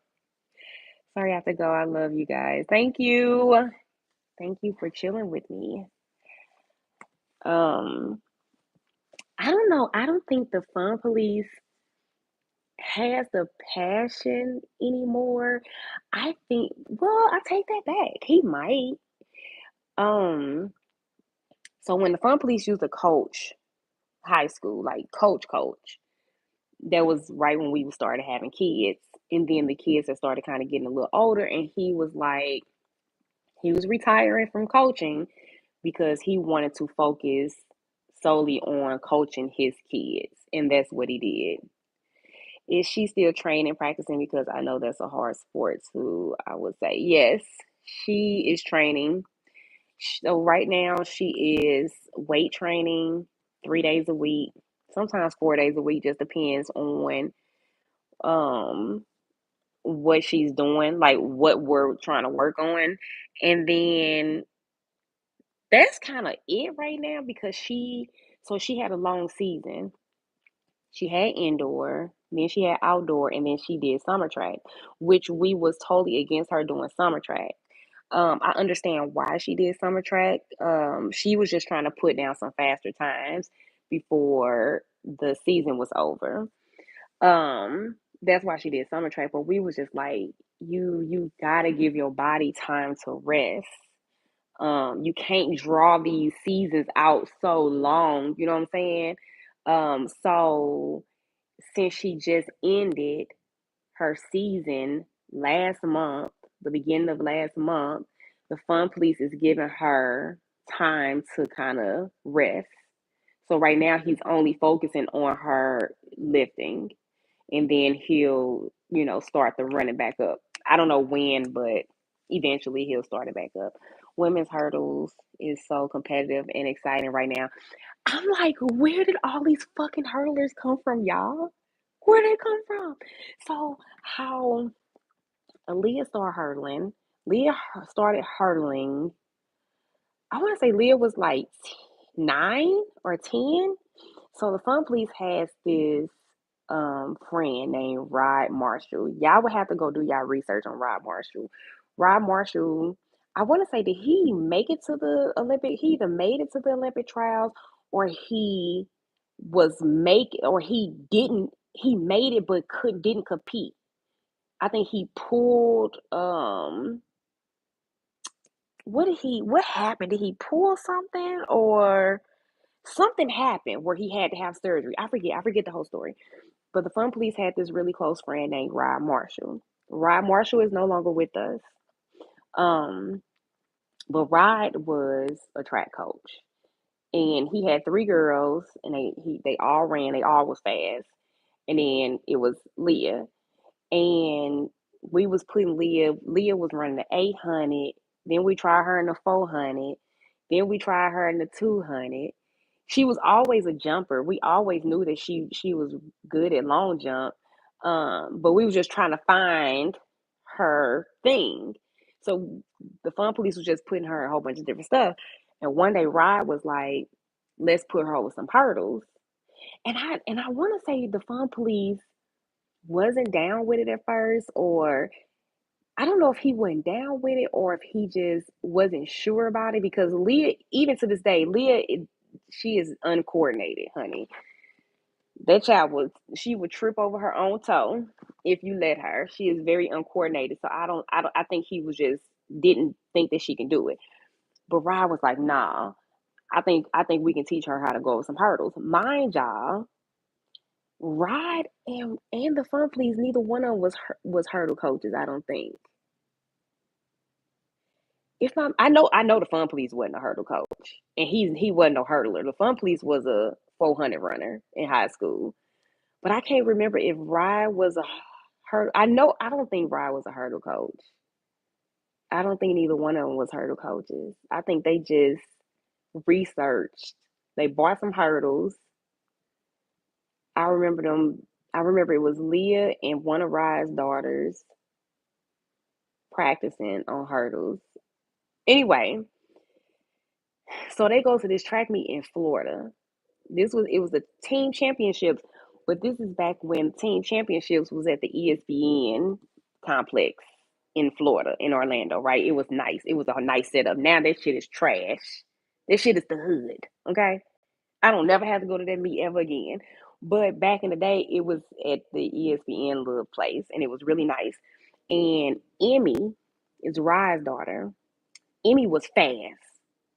Sorry I have to go. I love you guys. Thank you. Thank you for chilling with me. Um, I don't know. I don't think the fun police has the passion anymore. I think, well, I take that back. He might. Um, so when the fun police used to coach high school, like coach, that was right when we started having kids. And then the kids had started kind of getting a little older, and he was like, he was retiring from coaching because he wanted to focus solely on coaching his kids, and that's what he did. Is she still training, practicing? Because I know that's a hard sport too. I would say yes, she is training. So right now she is weight training 3 days a week, sometimes 4 days a week, just depends on um what she's doing, like what we're trying to work on. And then that's kind of it right now because she had a long season. She had indoor, then she had outdoor, and then she did summer track, which we was totally against her doing summer track. I understand why she did summer track. She was just trying to put down some faster times before the season was over. That's why she did summer track. But we was just like, you gotta give your body time to rest. You can't draw these seasons out so long. You know what I'm saying? So since she just ended her season last month, the beginning of last month, the Fun Police is giving her time to kind of rest. So right now he's only focusing on her lifting, and then he'll, start the running back up. I don't know when, but eventually he'll start it back up. Women's hurdles is so competitive and exciting right now. I'm like, where did all these fucking hurdlers come from, y'all? Where did they come from? So how Leah started hurdling. Leah started hurdling. I want to say Leah was like 9 or 10. So the Fun Police has this friend named Rod Marshall. Y'all would have to go do y'all research on Rod Marshall. Rod Marshall, I want to say, did he make it to the Olympic? He either made it to the Olympic trials, or he didn't. He made it but didn't compete. I think he pulled what happened? Did he pull something, or something happened where he had to have surgery? I forget the whole story. But the Fun Police had this really close friend named Rod Marshall. Rod Marshall is no longer with us. Um, but Rod was a track coach, and he had 3 girls, and they all ran. They all was fast, and then it was Leah, and we was putting Leah. Leah was running the 800. Then we tried her in the 400. Then we tried her in the 200. She was always a jumper. We always knew that she was good at long jump. But we was just trying to find her thing. So the Fun Police was just putting her in a whole bunch of different stuff. And one day Rod was like, let's put her with some hurdles. And I want to say the Fun Police wasn't down with it at first, or I don't know if he went down with it or if he just wasn't sure about it, because Leah, even to this day, she is uncoordinated, honey. That she would trip over her own toe if you let her. She is very uncoordinated. So I think he was just didn't think that she can do it. But Ryan was like, nah, I think we can teach her how to go over some hurdles. Mind y'all, Rod and the Fun Police, neither one of them was hurdle coaches, I don't think. If I know the Fun Police wasn't a hurdle coach, and he wasn't no hurdler. The Fun Police was a 400 runner in high school, but I can't remember if Rye was a hurdle. I don't think Rye was a hurdle coach. I don't think neither one of them was hurdle coaches. I think they just researched. They bought some hurdles. I remember them. I remember it was Leah and one of Rye's daughters practicing on hurdles. Anyway, so they go to this track meet in Florida. It was the team championships, but this is back when team championships was at the ESPN complex in Florida, in Orlando, right? It was nice. It was a nice setup. Now that shit is trash. This shit is the hood. Okay. I don't never have to go to that meet ever again. But back in the day, it was at the ESPN little place, and it was really nice. And Emmy is Rye's daughter. Emmy was fast.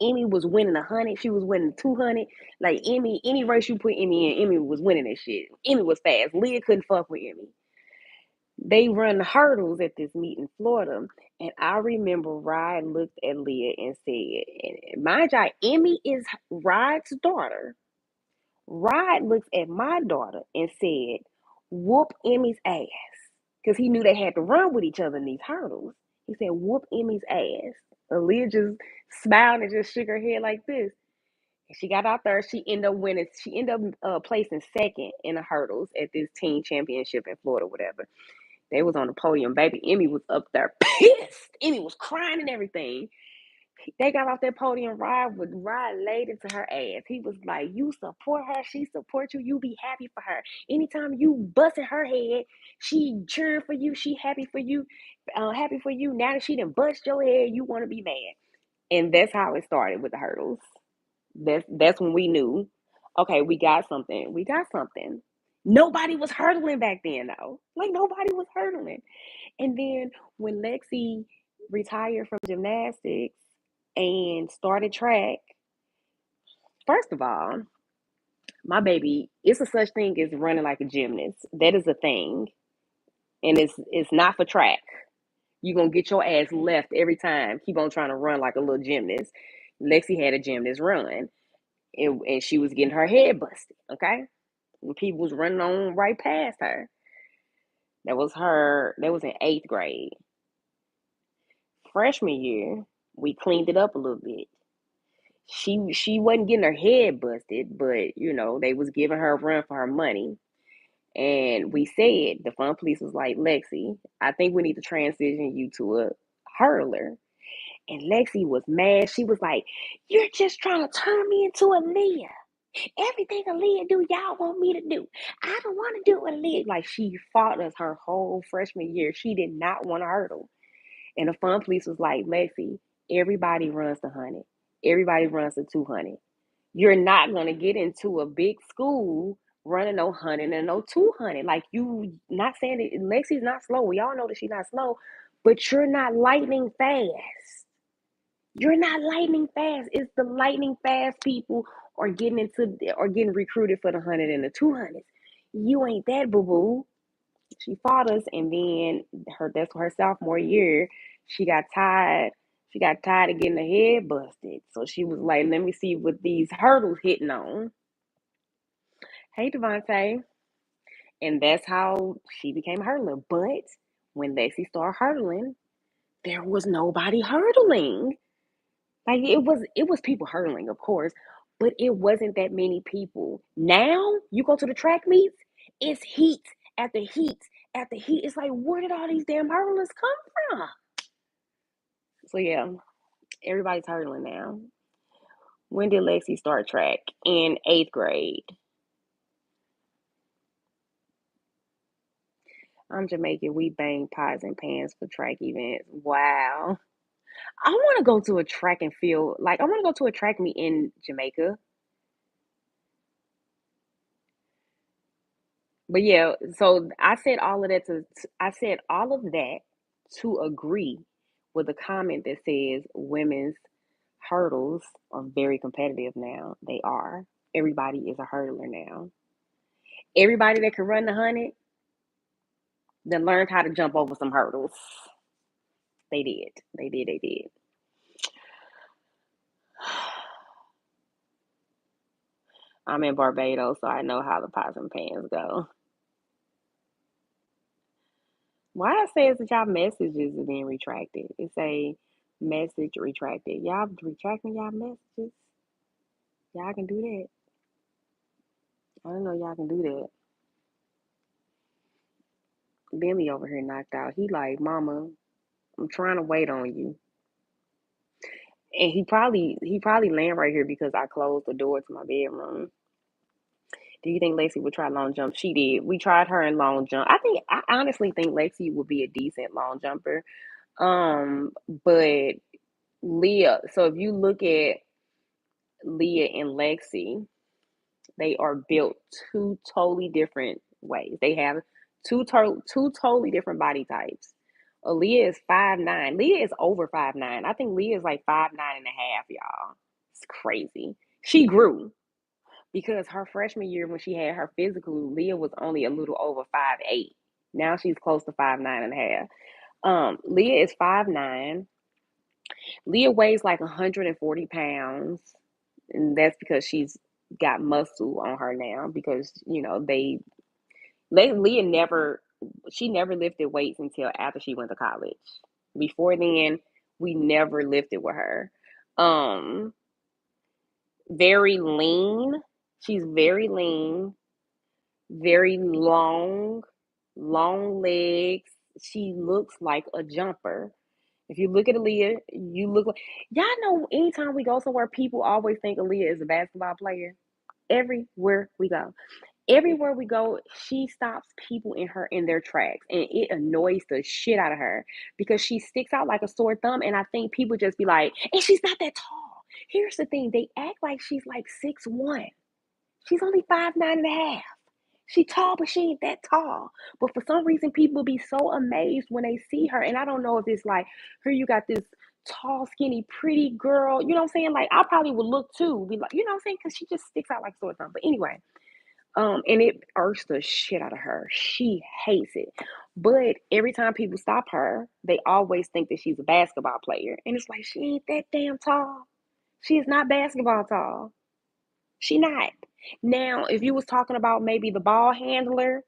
Emmy was winning 100. She was winning 200. Like Emmy, any race you put Emmy in, Emmy was winning that shit. Emmy was fast. Leah couldn't fuck with Emmy. They run hurdles at this meet in Florida, and I remember Rod looked at Leah and said, and mind you, Emmy is Rod's daughter. Rod looks at my daughter and said, "Whoop Emmy's ass," because he knew they had to run with each other in these hurdles. He said, "Whoop Emmy's ass." Aaliyah just smiled and just shook her head like this. And she got out there. She ended up winning. She ended up placing second in the hurdles at this team championship in Florida, whatever. They was on the podium. Baby Emmy was up there pissed. Emmy was crying and everything They got off that podium, Rod laid into her ass. He was like, "You support her, she support you. You be happy for her. Anytime you busting her head, she cheering for you. She happy for you, happy for you. Now that she done bust your head, you want to be mad." And that's how it started with the hurdles. That's when we knew, okay, we got something. We got something. Nobody was hurdling back then, though. Like nobody was hurdling. And then when Lexi retired from gymnastics and started track, first of all, my baby, it's a such thing as running like a gymnast. That is a thing. And it's not for track. You're gonna get your ass left every time. Keep on trying to run like a little gymnast. Lexi had a gymnast run and she was getting her head busted, okay? And people was running on right past her. That was in 8th grade. Freshman year, we cleaned it up a little bit. She wasn't getting her head busted, but they was giving her a run for her money. And we said, the fun police was like, "Lexi, I think we need to transition you to a hurler." And Lexi was mad. She was like, "You're just trying to turn me into a Leah. Everything a Leah do, y'all want me to do. I don't want to do what a Leah." Like, she fought us her whole freshman year. She did not want to hurdle. And the fun police was like, "Lexi, everybody runs the 100. Everybody runs the 200. You're not going to get into a big school running no 100 and no 200. Like, you not saying that Lexi's not slow. We all know that she's not slow, but you're not lightning fast. You're not lightning fast. It's the lightning fast people are getting recruited for the 100 and the 200s. You ain't that, boo boo." She fought us, and then that's her sophomore year. She got tired. She got tired of getting her head busted. So she was like, "Let me see what these hurdles hitting on." Hey, Devontae. And that's how she became a hurdler. But when Lexi started hurdling, there was nobody hurdling. Like, it was people hurdling, of course, but it wasn't that many people. Now you go to the track meets, it's heat after heat after heat. It's like, where did all these damn hurdlers come from? So yeah, everybody's hurdling now. When did Lexi start track? In 8th grade. I'm Jamaican. We bang pots and pans for track events. Wow. I want to go to a track and field. Like, I want to go to a track meet in Jamaica. But yeah, so I said all of that to agree with a comment that says women's hurdles are very competitive now. They are. Everybody is a hurdler now. Everybody that can run the 100 then learned how to jump over some hurdles. They did. They did. They did. I'm in Barbados, so I know how the pots and pans go. Why it says that y'all messages are being retracted? It say message retracted. Y'all retracting y'all messages? Y'all can do that. I don't know y'all can do that. Billy over here knocked out. He like, "Mama, I'm trying to wait on you." And he probably laying right here because I closed the door to my bedroom. Do you think Lexi would try long jump? She did. We tried her in long jump. I honestly think Lexi would be a decent long jumper. But Leah, so if you look at Leah and Lexi, they are built two totally different ways. They have two totally different body types. Aaliyah is 5'9". Leah is over 5'9". I think Leah is like 5'9" and a half, y'all. It's crazy. She grew because her freshman year when she had her physical, Leah was only a little over 5'8". Now she's close to 5'9" and a half. Leah is 5'9". Leah weighs like 140 pounds. And that's because she's got muscle on her now because Leah never lifted weights until after she went to college. Before then, we never lifted with her. Um, very lean. She's very lean, very long legs. She looks like a jumper. If you look at Aaliyah, you look like y'all know anytime we go somewhere, people always think Aaliyah is a basketball player. Everywhere we go. Everywhere we go, she stops people in their tracks, and it annoys the shit out of her because she sticks out like a sore thumb. And I think people just be like, and she's not that tall. Here's the thing: they act like she's like 6'1". She's only 5'9.5". She tall, but she ain't that tall. But for some reason, people be so amazed when they see her. And I don't know if it's like, here you got this tall, skinny, pretty girl. You know what I'm saying? Like, I probably would look too. Be like, you know what I'm saying? Because she just sticks out like a sore thumb. But anyway, and it irks the shit out of her. She hates it. But every time people stop her, they always think that she's a basketball player. And it's like, she ain't that damn tall. She is not basketball tall. She not. Now, if you was talking about maybe the ball handler,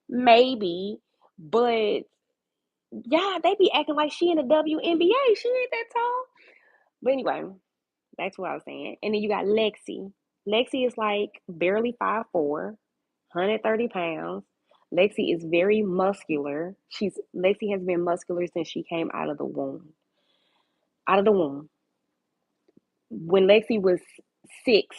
maybe, but yeah, they be acting like she in the WNBA. She ain't that tall. But anyway, that's what I was saying. And then you got Lexi. Lexi is like barely 5'4", 130 pounds. Lexi is very muscular. Lexi has been muscular since she came out of the womb. Out of the womb. When Lexi was 6,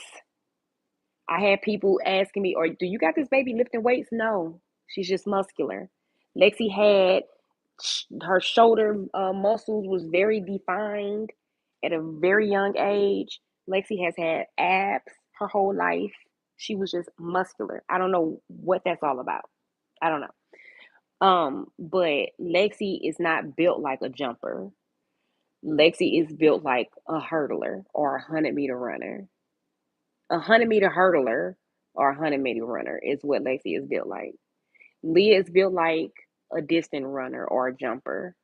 I had people asking me, or do you got this baby lifting weights? No, she's just muscular. Lexi had her shoulder muscles was very defined at a very young age. Lexi has had abs her whole life. She was just muscular. I don't know what that's all about. I don't know. But Lexi is not built like a jumper. Lexi is built like a hurdler or a 100-meter runner. A 100-meter hurdler or a 100-meter runner is what Lexi is built like. Leah is built like a distant runner or a jumper.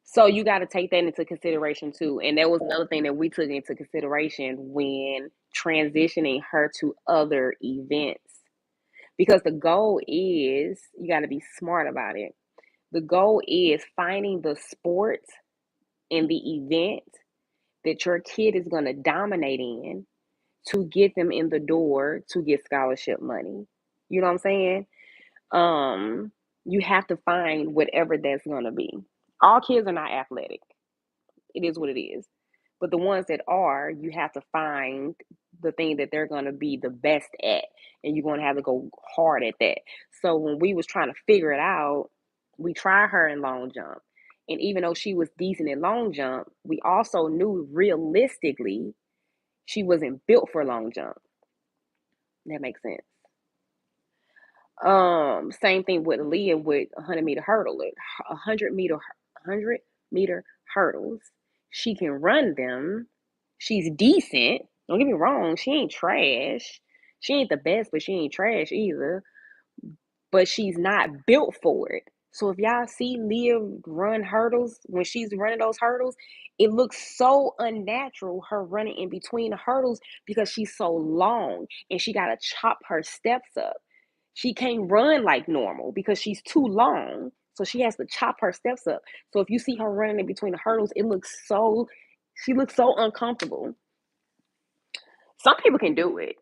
So you got to take that into consideration too. And that was another thing that we took into consideration when transitioning her to other events. Because the goal is, you got to be smart about it. The goal is finding the sport and the event that your kid is going to dominate in to get them in the door to get scholarship money. You know what I'm saying? You have to find whatever that's going to be. All kids are not athletic. It is what it is. But the ones that are, you have to find the thing that they're going to be the best at, and you're going to have to go hard at that. So when we was trying to figure it out, we tried her in long jump. And even though she was decent in long jump, we also knew realistically she wasn't built for long jump. That makes sense. Same thing with Leah with 100-meter hurdle, 100-meter hurdles. She can run them. She's decent. Don't get me wrong. She ain't trash. She ain't the best, but she ain't trash either. But she's not built for it. So if y'all see Leah run hurdles, when she's running those hurdles, it looks so unnatural, her running in between the hurdles because she's so long and she got to chop her steps up. She can't run like normal because she's too long. So she has to chop her steps up. So if you see her running in between the hurdles, she looks so uncomfortable. Some people can do it.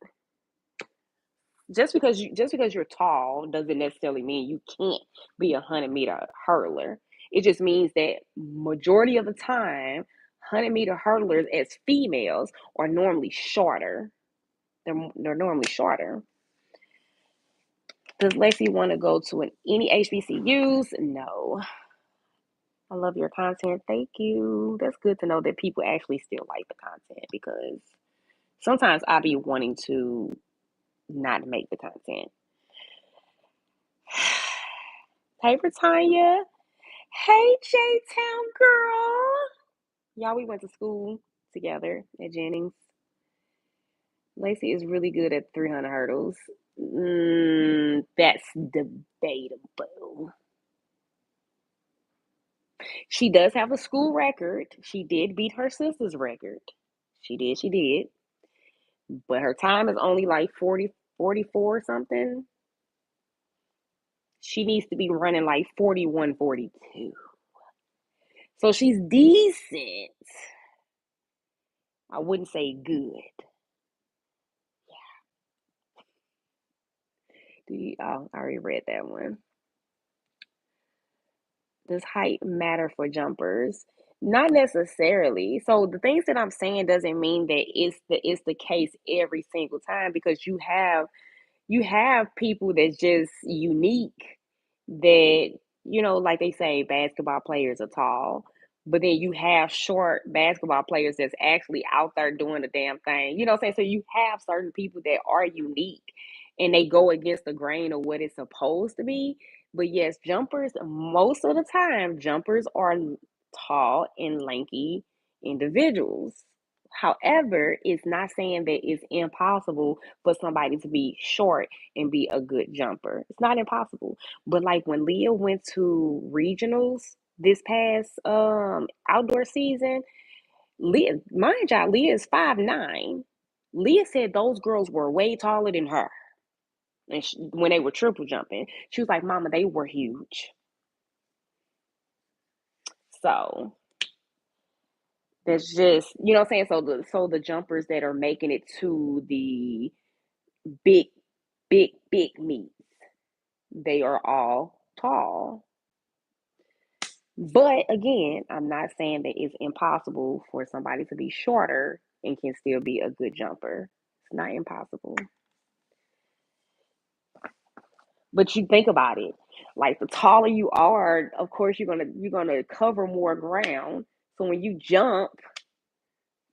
Just because you're tall doesn't necessarily mean you can't be a 100-meter hurdler. It just means that majority of the time, 100-meter hurdlers as females are normally shorter. They're normally shorter. Does Lexi want to go to any HBCUs? No. I love your content. Thank you. That's good to know that people actually still like the content because sometimes I be wanting to not make the content. Hey, Britannia. Hey, J-Town girl. Y'all, we went to school together at Jennings. Lacey is really good at 300 hurdles. That's debatable. She does have a school record. She did beat her sister's record. She did. But her time is only like 40, 44 something. She needs to be running like 41, 42. So she's decent. I wouldn't say good. I already read that one. Does height matter for jumpers? Not necessarily. So the things that I'm saying doesn't mean that it's the case every single time, because you have people that's just unique, that, like they say, basketball players are tall, but then you have short basketball players that's actually out there doing the damn thing. You know what I'm saying? So you have certain people that are unique and they go against the grain of what it's supposed to be. But yes, jumpers, most of the time, jumpers are tall and lanky individuals. However, it's not saying that it's impossible for somebody to be short and be a good jumper. It's not impossible. But like when Leah went to regionals this past outdoor season, Leah, mind you, Leah is 5'9". Leah said those girls were way taller than her. And when they were triple jumping, she was like, "Mama, they were huge." So that's just, you know what I'm saying? So the jumpers that are making it to the big, big meets, they are all tall. But again, I'm not saying that it's impossible for somebody to be shorter and can still be a good jumper. It's not impossible. But you think about it, like the taller you are, of course you're gonna cover more ground. So when you jump,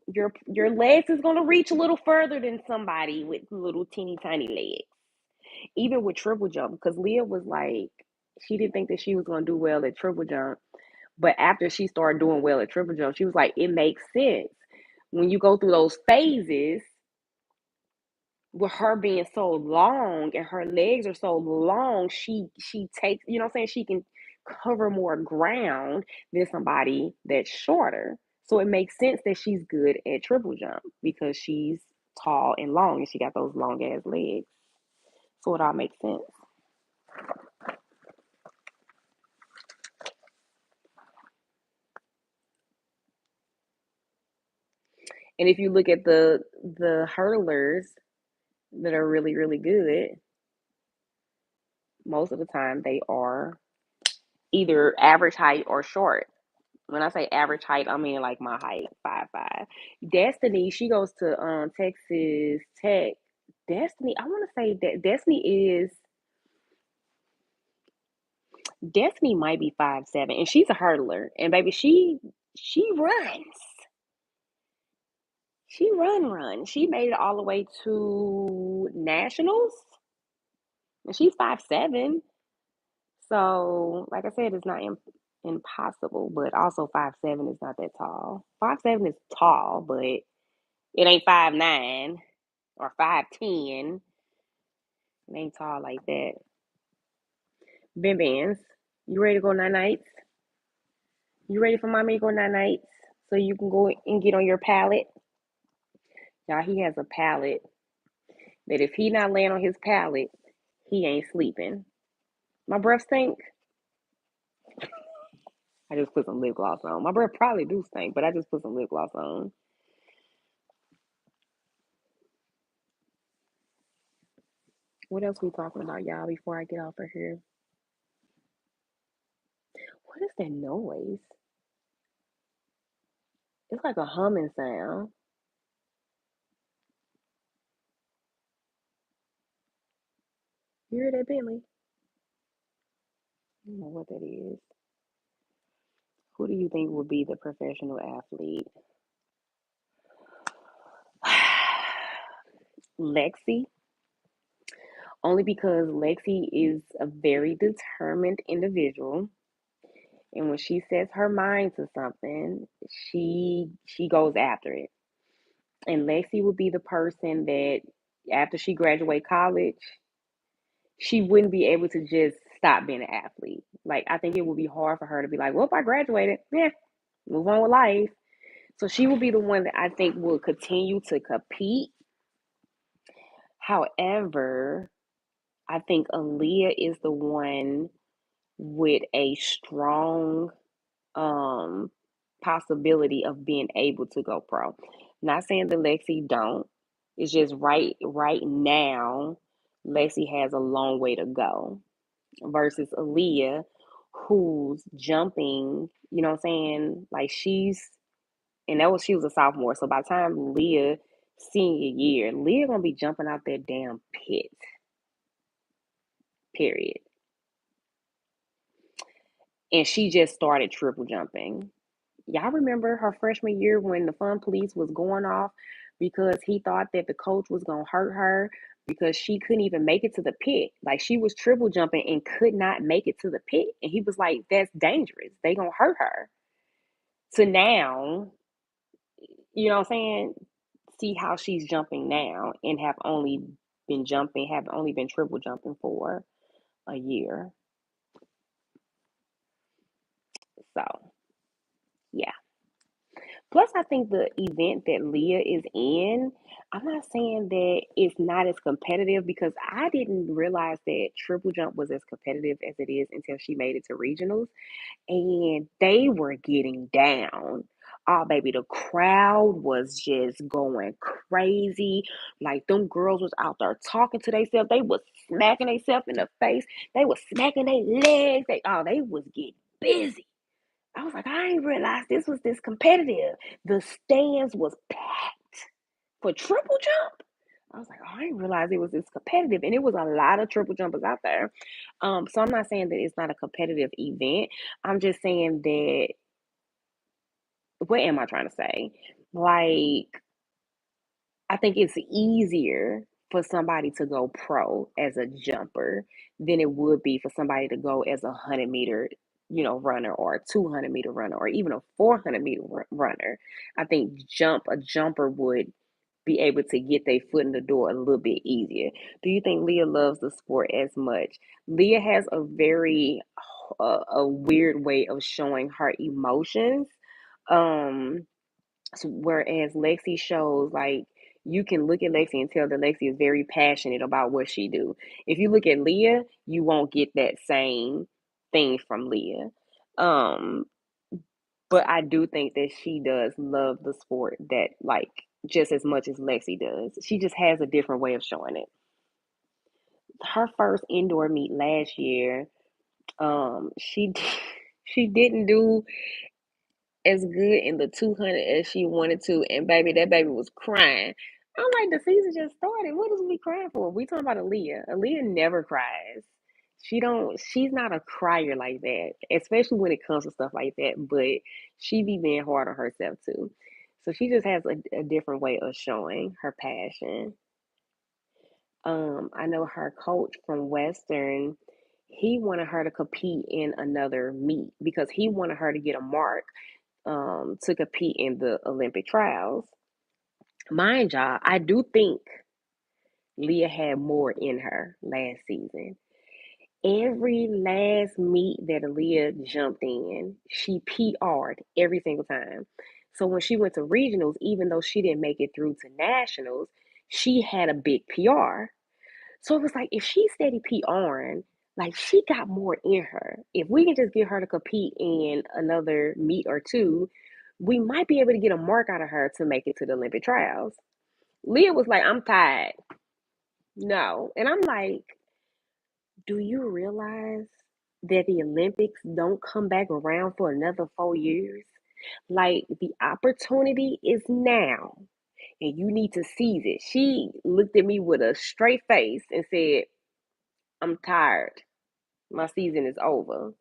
your legs is gonna reach a little further than somebody with little teeny tiny legs. Even with triple jump, because Leah was like, she didn't think that she was gonna do well at triple jump. But after she started doing well at triple jump, she was like, it makes sense. When you go through those phases, with her being so long and her legs are so long, she takes, you know what I'm saying, she can cover more ground than somebody that's shorter. So it makes sense that she's good at triple jump because she's tall and long and she got those long ass legs. So it all makes sense. And if you look at the hurlers that are really, really good, most of the time they are either average height or short. When I say average height, I mean like my height, 5'5". Destiny, she goes to Texas Tech. Destiny, I want to say that Destiny might be 5'7", and she's a hurdler. And baby, she runs. She run. She made it all the way to nationals, and she's 5'7". So, like I said, it's not impossible, but also 5'7" is not that tall. 5'7" is tall, but it ain't 5'9" or 5'10". It ain't tall like that. Ben Bands, you ready to go night nights? You ready for mommy to go night nights so you can go and get on your pallet? Y'all, he has a pallet that if he not laying on his pallet, he ain't sleeping. My breath stink. I just put some lip gloss on. My breath probably do stink, but I just put some lip gloss on. What else we talking about, y'all, before I get off of here? What is that noise? It's like a humming sound. You hear that, Bentley? I don't know what that is. Who do you think would be the professional athlete? Lexi, only because Lexi is a very determined individual, and when she sets her mind to something, she goes after it. And Lexi would be the person that after she graduate college, she wouldn't be able to just stop being an athlete. Like, I think it would be hard for her to be like, well, if I graduated, yeah, move on with life. So she will be the one that I think will continue to compete. However, I think Aaliyah is the one with a strong um possibility of being able to go pro. Not saying that Lexi don't. It's just right now, Lexi has a long way to go versus Aaliyah, who's jumping, you know what I'm saying? Like she was a sophomore. So by the time Leah senior year, Leah gonna be jumping out that damn pit. Period. And she just started triple jumping. Y'all remember her freshman year when the fun police was going off because he thought that the coach was gonna hurt her because she couldn't even make it to the pit. Like she was triple jumping and could not make it to the pit. And he was like, that's dangerous. They gonna hurt her. So now, you know what I'm saying? See how she's jumping now and have only been triple jumping for a year. So yeah. Plus, I think the event that Leah is in, I'm not saying that it's not as competitive because I didn't realize that triple jump was as competitive as it is until she made it to regionals. And they were getting down. Oh, baby, the crowd was just going crazy. Like, them girls was out there talking to themselves. They was smacking themselves in the face. They was smacking their legs. They was getting busy. I was like, I didn't realize this was this competitive. The stands was packed for triple jump. I was like, oh, I didn't realize it was this competitive. And it was a lot of triple jumpers out there. So I'm not saying that it's not a competitive event. I'm just saying that, what am I trying to say? Like, I think it's easier for somebody to go pro as a jumper than it would be for somebody to go as a 100-meter, runner, or a 200-meter runner, or even a 400-meter runner. I think a jumper would be able to get their foot in the door a little bit easier. Do you think Leah loves the sport as much? Leah has a very a weird way of showing her emotions. Um, whereas Lexi shows, like, you can look at Lexi and tell that Lexi is very passionate about what she do. If you look at Leah, you won't get that same thing from Leah. Um, but I do think that she does love the sport that, like, just as much as Lexi does. She just has a different way of showing it. Her first indoor meet last year, she she didn't do as good in the 200 as she wanted to, and baby, that baby was crying. I'm like, the season just started. What is we crying for? We talking about Aaliyah. Aaliyah never cries. She's not a crier like that, especially when it comes to stuff like that. But she be being hard on herself too. So she just has a different way of showing her passion. I know her coach from Western, he wanted her to compete in another meet because he wanted her to get a mark to compete in the Olympic trials. Mind y'all, I do think Leah had more in her last season. Every last meet that Aaliyah jumped in, she PR'd every single time. So when she went to regionals, even though she didn't make it through to nationals, she had a big PR. So it was like, if she steady PRing, like, she got more in her. If we can just get her to compete in another meet or two, we might be able to get a mark out of her to make it to the Olympic trials. Leah was like, I'm tired. No. And I'm like, do you realize that the Olympics don't come back around for another 4 years? Like, the opportunity is now, and you need to seize it. She looked at me with a straight face and said, I'm tired. My season is over.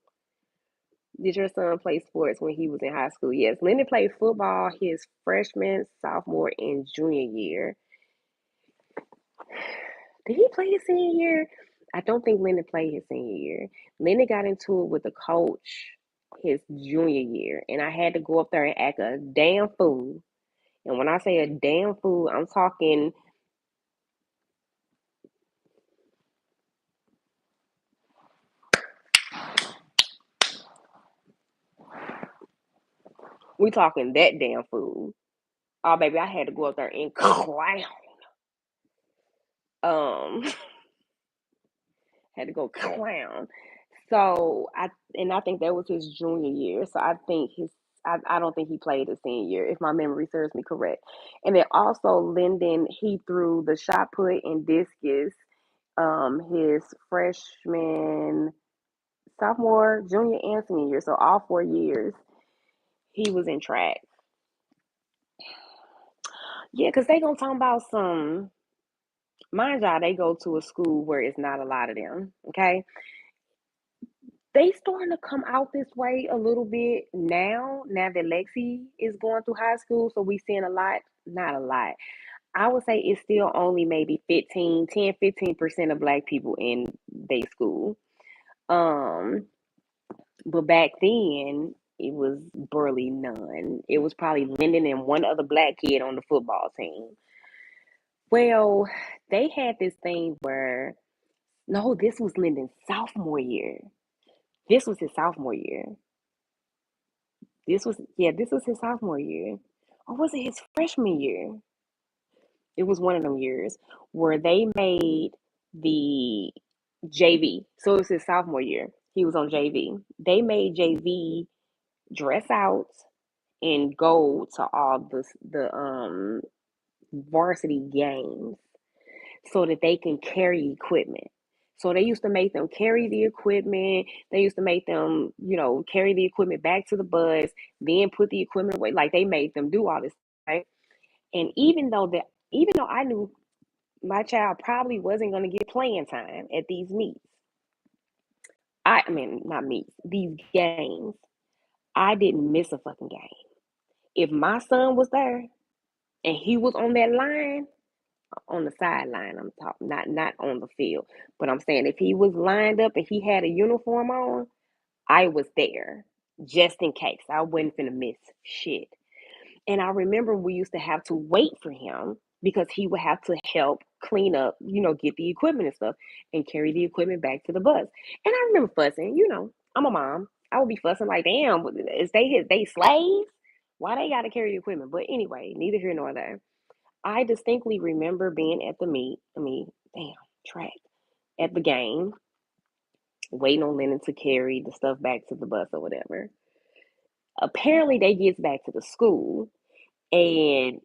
Did your son play sports when he was in high school? Yes. Lennon played football his freshman, sophomore, and junior year. Did he play his senior year? I don't think Lennon played his senior year. Lennon got into it with the coach his junior year, and I had to go up there and act a damn fool. And when I say a damn fool, I'm talking we talking that damn fool. Oh baby, I had to go up there and clown. Um had to go clown. So I think that was his junior year. So I don't think he played his senior year, if my memory serves me correct. And then also Lyndon, he threw the shot put and discus his freshman sophomore, junior, and senior year. So all 4 years he was in track. Yeah, because they gonna talk about some. Mind y'all, they go to a school where it's not a lot of them. Okay, they starting to come out this way a little bit now. Now that Lexi is going through high school, so we seeing a lot. Not a lot. I would say it's still only maybe 15% of black people in their school. Um, but back then it was barely none. It was probably Lyndon and one other black kid on the football team. Well, they had this thing where no, this was Lyndon's sophomore year. This was his sophomore year. This was his sophomore year. Or was it his freshman year? It was one of them years where they made the JV. So it was his sophomore year. He was on JV. They made JV dress out and go to all the varsity games so that they can carry equipment. So they used to make them carry the equipment. They used to make them, carry the equipment back to the bus, then put the equipment away. Like they made them do all this, right? And even though I knew my child probably wasn't going to get playing time at these meets. I mean, not meets, these games. I didn't miss a fucking game. If my son was there and he was on that line, on the sideline, I'm talking, not on the field, but I'm saying if he was lined up and he had a uniform on, I was there just in case. I wasn't finna miss shit. And I remember we used to have to wait for him because he would have to help clean up, get the equipment and stuff and carry the equipment back to the bus. And I remember fussing, I'm a mom. I would be fussing like, damn, is they slaves? Why they gotta carry the equipment? But anyway, neither here nor there. I distinctly remember being at the meet, damn, track, at the game, waiting on Lennon to carry the stuff back to the bus or whatever. Apparently they gets back to the school and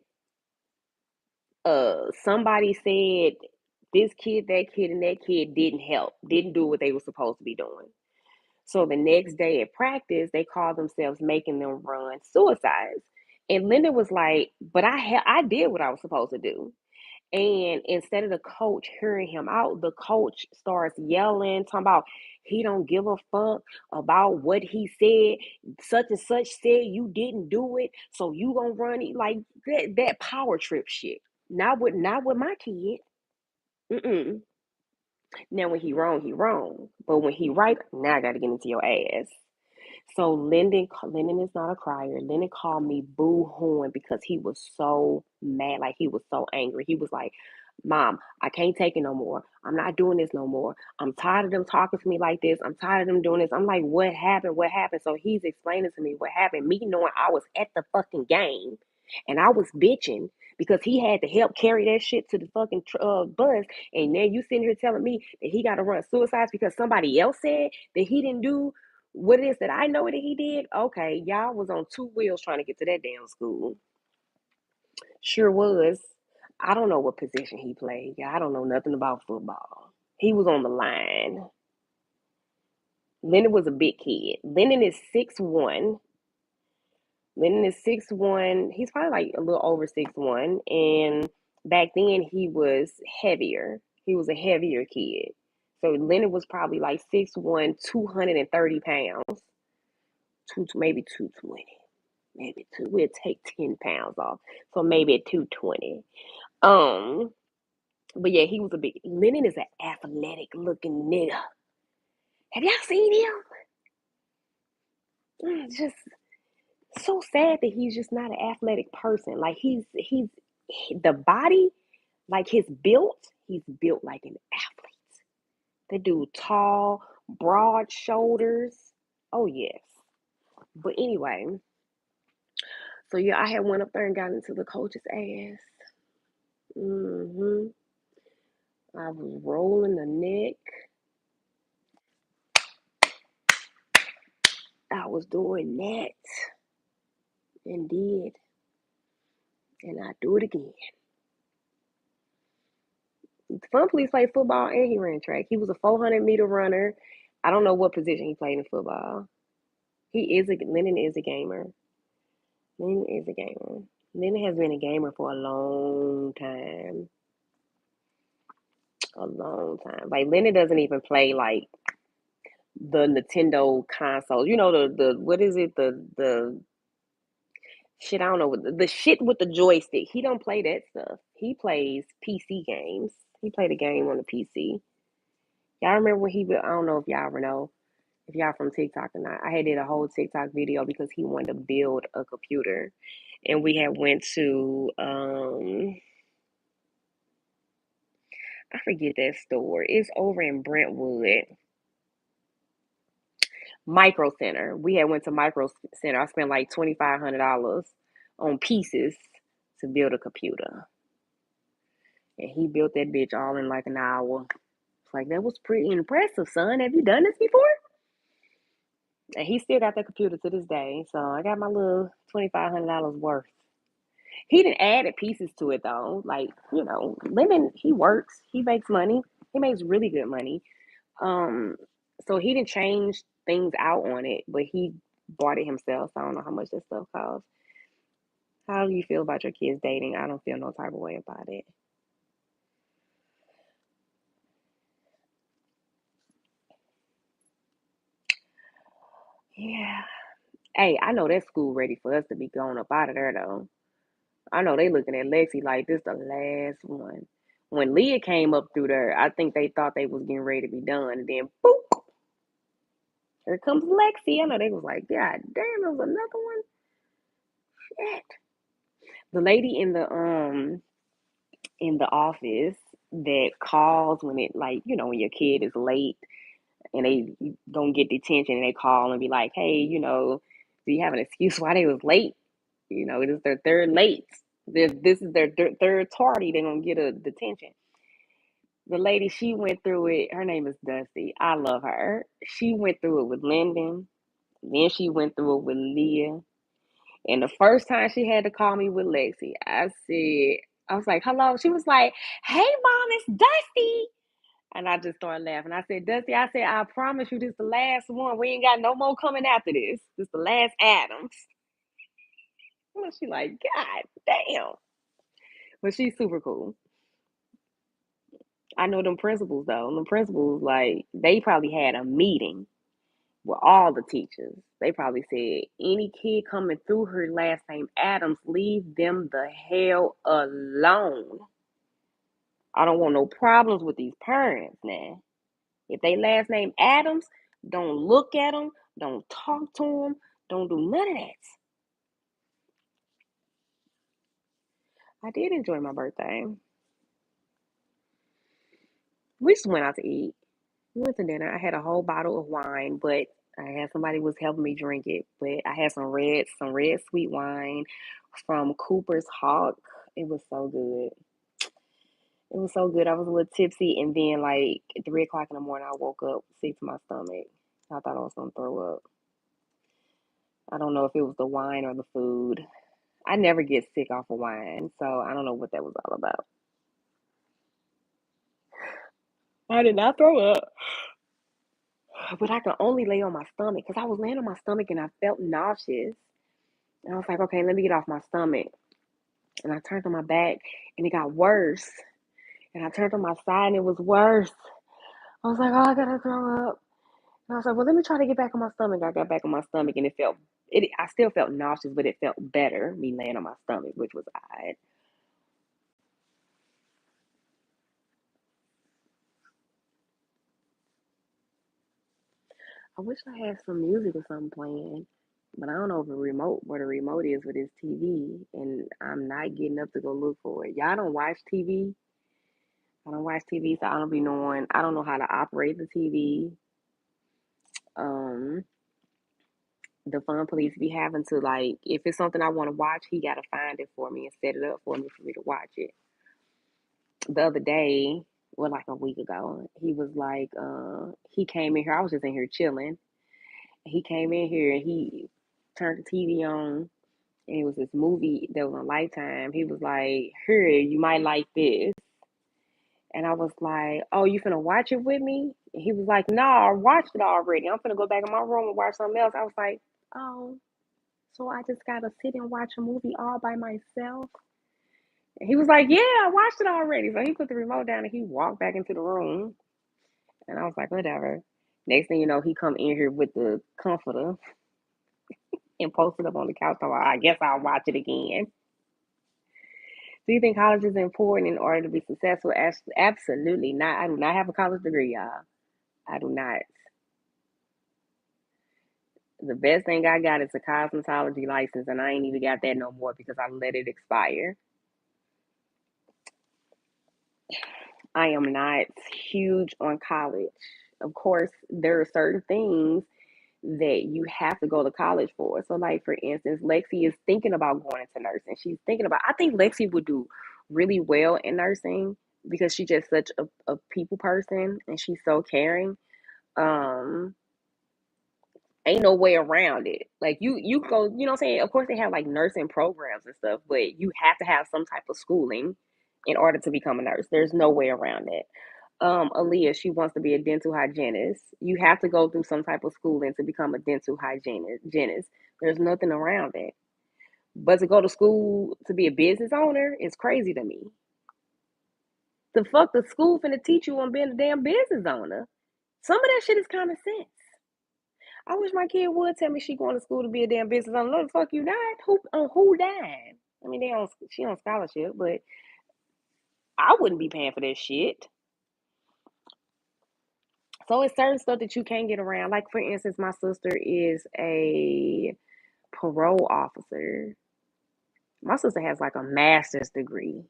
somebody said this kid, that kid, and that kid didn't help, didn't do what they were supposed to be doing. So the next day at practice, they called themselves making them run suicides. And Linda was like, "But I did what I was supposed to do." And instead of the coach hearing him out, the coach starts yelling, talking about he don't give a fuck about what he said. Such and such said you didn't do it, so you gonna run it like that power trip shit. Not with my kid. Mm-mm. Now when he wrong, he wrong. But when he right, now I gotta get into your ass. So Lyndon is not a crier. Lyndon called me boo hooing because he was so mad, like he was so angry. He was like, "Mom, I can't take it no more. I'm not doing this no more. I'm tired of them talking to me like this. I'm tired of them doing this." I'm like, "What happened? What happened?" So he's explaining to me what happened. Me knowing I was at the fucking game and I was bitching because he had to help carry that shit to the fucking bus. And then you sitting here telling me that he got to run suicides because somebody else said that he didn't do what it is that I know that he did. Okay, y'all was on two wheels trying to get to that damn school. Sure was. I don't know what position he played. Yeah, I don't know nothing about football. He was on the line. Lennon was a big kid. Lennon is 6'1". Lennon is 6'1". He's probably like a little over 6'1". And back then he was heavier. He was a heavier kid. So Lennon was probably like 6'1", 230 pounds. Maybe 220. Maybe two. We'll take 10 pounds off. So maybe at 220. Um, but yeah, he was a big Lennon is an athletic looking nigga. Have y'all seen him? Just so sad that he's just not an athletic person. Like the body, like he's built like an athlete. That dude tall, broad shoulders. Oh yes. But anyway, so yeah, I had went up there and got into the coach's ass. Hmm I was rolling the neck. I was doing that and did, and I do it again. Fun Police played football and he ran track. He was a 400-meter runner. I don't know what position he played in football. Lennon is a gamer. Lennon is a gamer. Lennon has been a gamer for a long time. A long time. Like Lennon doesn't even play like the Nintendo consoles. You know the what is it? The shit, I don't know, the shit with the joystick. He don't play that stuff. He plays PC games. He played a game on the PC. Y'all remember when I don't know if y'all ever know, if y'all from TikTok or not. I had did a whole TikTok video because he wanted to build a computer. And we had went to I forget that store. It's over in Brentwood. Micro Center. We had went to Micro Center. I spent like $2,500 on pieces to build a computer. And he built that bitch all in like an hour. It's like, that was pretty impressive, son. Have you done this before? And he still got that computer to this day. So I got my little $2,500 worth. He didn't add pieces to it though. Like, Lemon, he works, he makes money, he makes really good money. So he didn't change things out on it, but he bought it himself. So I don't know how much that stuff costs. How do you feel about your kids dating? I don't feel no type of way about it. Yeah. Hey, I know that school ready for us to be going up out of there though. I know they looking at Lexi like this the last one. When Leah came up through there, I think they thought they was getting ready to be done, and then boop, here comes Lexi. I know they was like, God damn, there was another one. Shit. The lady in the office that calls when it like, when your kid is late and they don't get detention, and they call and be like, hey, do you have an excuse why they was late? It is their third late. This is their third tardy. They're gonna get a detention. The lady, she went through it. Her name is Dusty. I love her. She went through it with Lyndon. Then she went through it with Leah. And the first time she had to call me with Lexi, I was like, hello. She was like, hey, mom, it's Dusty. And I just started laughing. I said, Dusty, I promise you this is the last one. We ain't got no more coming after this. This is the last Adams. And she like, God damn. But she's super cool. I know them principals though. Them principals, like, they probably had a meeting with all the teachers. They probably said, any kid coming through her last name Adams, leave them the hell alone. I don't want no problems with these parents now. If they last name Adams, don't look at them, don't talk to them, don't do none of that. I did enjoy my birthday. We just went out to eat. We went to dinner. I had a whole bottle of wine, but I had somebody was helping me drink it. But I had some red sweet wine from Cooper's Hawk. It was so good. It was so good. I was a little tipsy, and then like at 3 o'clock in the morning, I woke up sick to my stomach. I thought I was gonna throw up. I don't know if it was the wine or the food. I never get sick off of wine, so I don't know what that was all about. I did not throw up, but I could only lay on my stomach because I was laying on my stomach and I felt nauseous. And I was like, okay, let me get off my stomach. And I turned on my back and it got worse. And I turned on my side and it was worse. I was like, oh, I gotta throw up. And I was like, well, let me try to get back on my stomach. I got back on my stomach and I still felt nauseous, but it felt better me laying on my stomach, which was odd. I wish I had some music or something playing, but I don't know if where the remote is with this TV, and I'm not getting up to go look for it. Y'all don't watch TV. I don't watch TV, so I don't know how to operate the TV. Um, the fun police be having to like, if it's something I want to watch, he gotta find it for me and set it up for me to watch it. The other day, well, like a week ago, he was like, he came in here. I was just in here chilling. He came in here and he turned the TV on, and it was this movie that was on Lifetime. He was like, "Here, you might like this," And I was like, "Oh, you finna watch it with me?" And he was like, "Nah, I watched it already. I'm finna go back in my room and watch something else." I was like, "Oh, so I just gotta sit and watch a movie all by myself?" And he was like, "Yeah, I watched it already." So he put the remote down and he walked back into the room. And I was like, "Whatever." Next thing you know, he come in here with the comforter and posted up on the couch. I'm like, "I guess I'll watch it again." Do you think college is important in order to be successful? Absolutely not. I do not have a college degree, y'all. I do not. The best thing I got is a cosmetology license, and I ain't even got that no more because I let it expire. I am not huge on college. Of course, there are certain things that you have to go to college for. So, like for instance, Lexi is thinking about going into nursing. She's thinking about. I think Lexi would do really well in nursing because she's just such a people person and she's so caring. Um, ain't no way around it. Like you go, you know what I'm saying? Of course they have like nursing programs and stuff, but you have to have some type of schooling in order to become a nurse. There's no way around it. Aaliyah, she wants to be a dental hygienist. You have to go through some type of schooling to become a dental hygienist. There's nothing around it. But to go to school to be a business owner is crazy to me. The fuck the school finna teach you on being a damn business owner. Some of that shit is common sense. I wish my kid would tell me she going to school to be a damn business owner. No, the fuck you not. Who died? I mean, she on scholarship, but I wouldn't be paying for that shit. So it's certain stuff that you can't get around. Like for instance, my sister is a parole officer. My sister has like a master's degree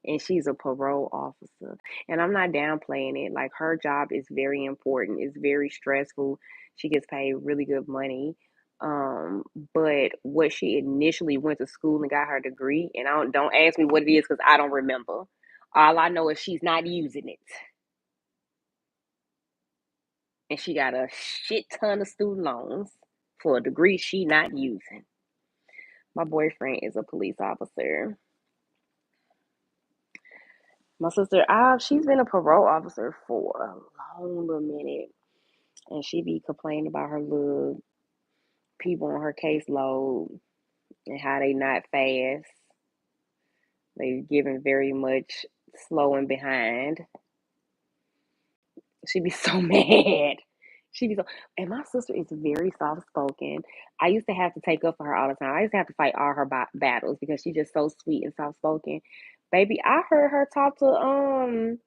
and she's a parole officer. And I'm not downplaying it. Like her job is very important. It's very stressful. She gets paid really good money. Um, but what she initially went to school and got her degree, and I don't ask me what it is because I don't remember. All I know is she's not using it. And she got a shit ton of student loans for a degree she not using. My boyfriend is a police officer. My sister, she's been a parole officer for a long little minute, and she be complaining about her little people on her caseload and how they not fast. They giving very much slow and behind. She be so mad. She be so, and my sister is very soft spoken. I used to have to take up for her all the time. I used to have to fight all her battles because she's just so sweet and soft spoken. Baby, I heard her talk to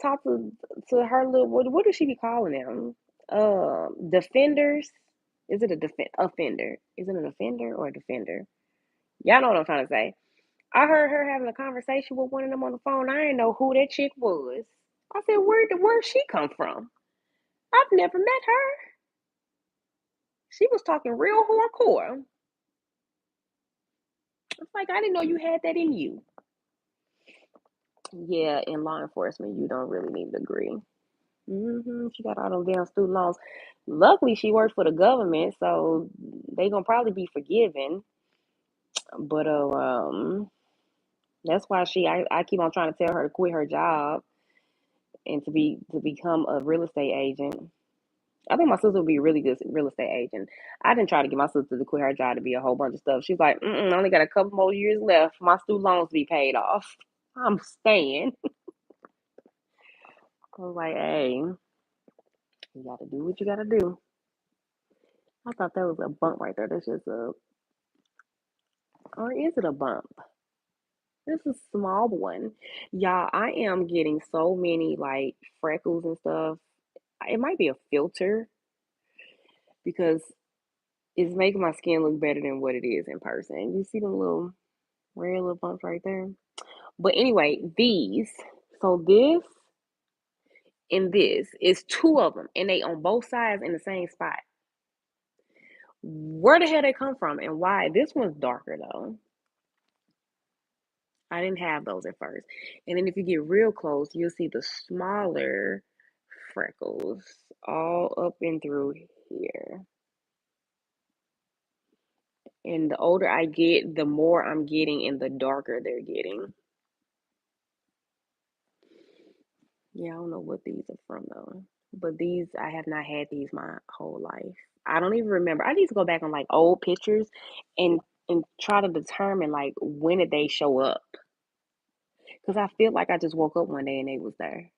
her little what does she be calling them? Defenders. Is it a offender? Is it an offender or a defender? Y'all know what I'm trying to say. I heard her having a conversation with one of them on the phone. I didn't know who that chick was. I said, where'd she come from? I've never met her. She was talking real hardcore. It's like I didn't know you had that in you. Yeah, in law enforcement, you don't really need a degree. She got all those damn student loans. Luckily, she works for the government, so they gonna probably be forgiven. But that's why I keep on trying to tell her to quit her job and to become a real estate agent. I think my sister would be a really good real estate agent. I didn't try to get my sister to quit her job to be a whole bunch of stuff. She's like, I only got a couple more years left for my student loans to be paid off. I'm staying. I was like, hey, you gotta do what you gotta do. I thought that was a bump right there. That's just or is it a bump? It's a small one. Y'all, I am getting so many like freckles and stuff. It might be a filter because it's making my skin look better than what it is in person. You see the little red little bumps right there? But anyway, these, so this and this is two of them, and they on both sides in the same spot. Where the hell they come from and why? This one's darker though. I didn't have those at first. And then if you get real close, you'll see the smaller freckles all up and through here. And the older I get, the more I'm getting and the darker they're getting. Yeah, I don't know what these are from though. But these, I have not had these my whole life. I don't even remember. I need to go back on like old pictures and try to determine like when did they show up? Because I feel like I just woke up one day and they was there.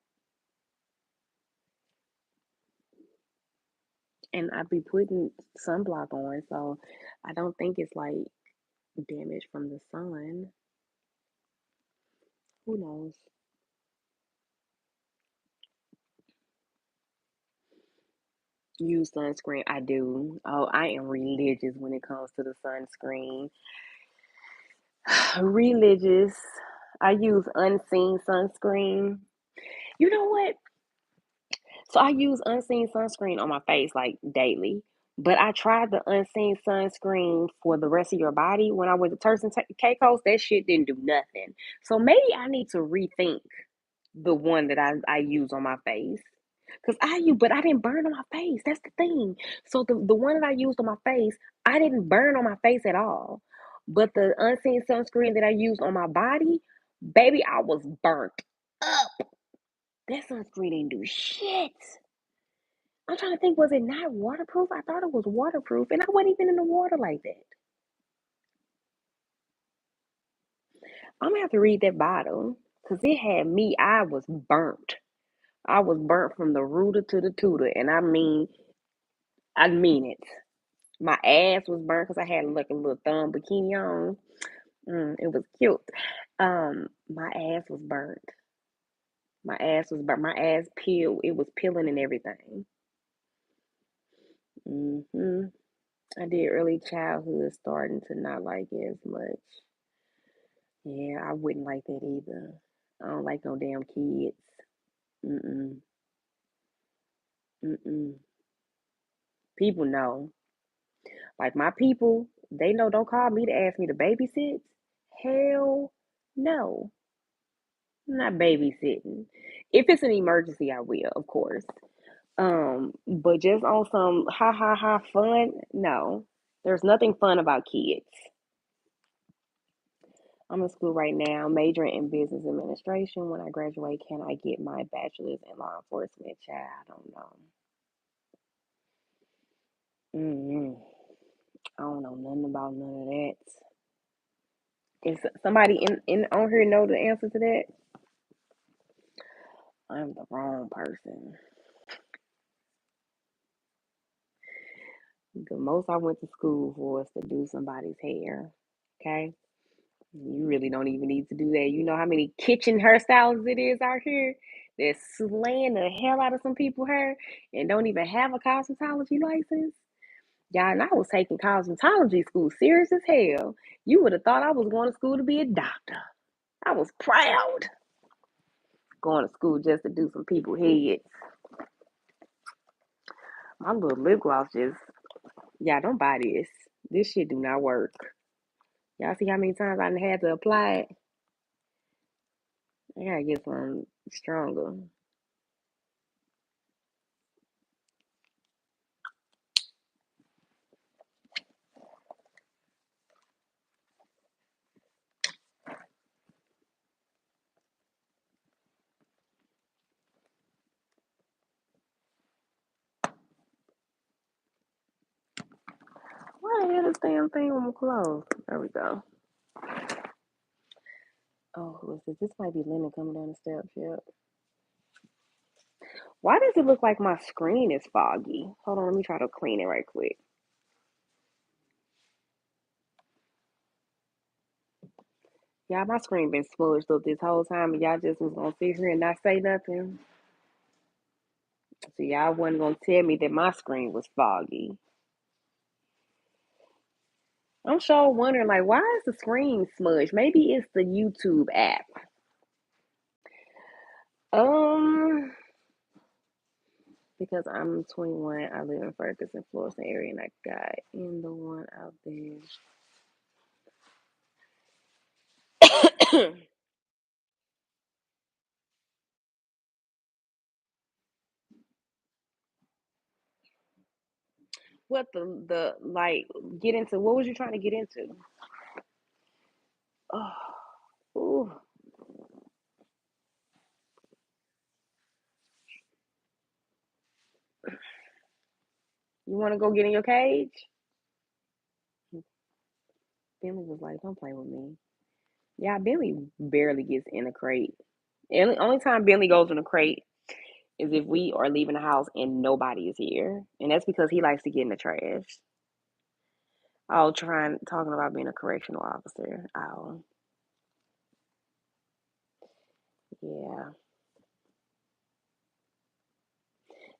And I be putting sunblock on, so I don't think it's like damage from the sun. Who knows? Use sunscreen. I do. Oh, I am religious when it comes to the sunscreen. Religious. I use unseen sunscreen. You know what? So I use unseen sunscreen on my face like daily. But I tried the unseen sunscreen for the rest of your body when I went to Turks and Caicos. That shit didn't do nothing. So maybe I need to rethink the one that I use on my face. Cause I use, but I didn't burn on my face. That's the thing. So the one that I used on my face, I didn't burn on my face at all. But the unseen sunscreen that I used on my body, baby, I was burnt up. That sunscreen didn't do shit. I'm trying to think, was it not waterproof? I thought it was waterproof, and I wasn't even in the water like that. I'm gonna have to read that bottle because it had me. I was burnt. I was burnt from the rooter to the tutor, and I mean it. My ass was burnt because I had like a little thumb bikini on. It was cute. My ass was burnt. My ass was burnt. My ass peeled. It was peeling and everything. hmm I did early childhood, starting to not like it as much. Yeah, I wouldn't like that either. I don't like no damn kids. Mm-mm. Mm-mm. People know. Like my people, they know don't call me to ask me to babysit. Hell no. I'm not babysitting. If it's an emergency, I will, of course. But just on some ha ha ha fun, no. There's nothing fun about kids. I'm in school right now, majoring in business administration. When I graduate, can I get my bachelor's in law enforcement? Child, I don't know. Mm-hmm. I don't know nothing about none of that. Is somebody in on here know the answer to that? I'm the wrong person. The most I went to school for is to do somebody's hair. Okay? You really don't even need to do that. You know how many kitchen hairstylists it is out here that's slaying the hell out of some people's hair and don't even have a cosmetology license? Yeah, and I was taking cosmetology school serious as hell. You would have thought I was going to school to be a doctor. I was proud going to school just to do some people's heads. My little lip gloss just, yeah, don't buy this. This shit do not work. Y'all see how many times I had to apply it? I gotta get some stronger. Why the hell this damn thing on my clothes? There we go. Oh, who is this? This might be Lemon coming down the steps. Yep. Why does it look like my screen is foggy? Hold on, let me try to clean it right quick. Yeah, my screen been smudged up this whole time, and y'all just was gonna sit here and not say nothing. So y'all wasn't gonna tell me that my screen was foggy. I'm sure wondering like, why is the screen smudged? Maybe it's the YouTube app. Um, because I'm 21, I live in Ferguson, Florissant area, and I got in the one out there. What the like get into? What was you trying to get into? Oh, ooh. You want to go get in your cage? Billy was like, don't play with me. Yeah, Billy barely gets in a crate. The only time Billy goes in a crate is if we are leaving the house and nobody is here. And that's because he likes to get in the trash. Oh, talking about being a correctional officer. Oh, yeah.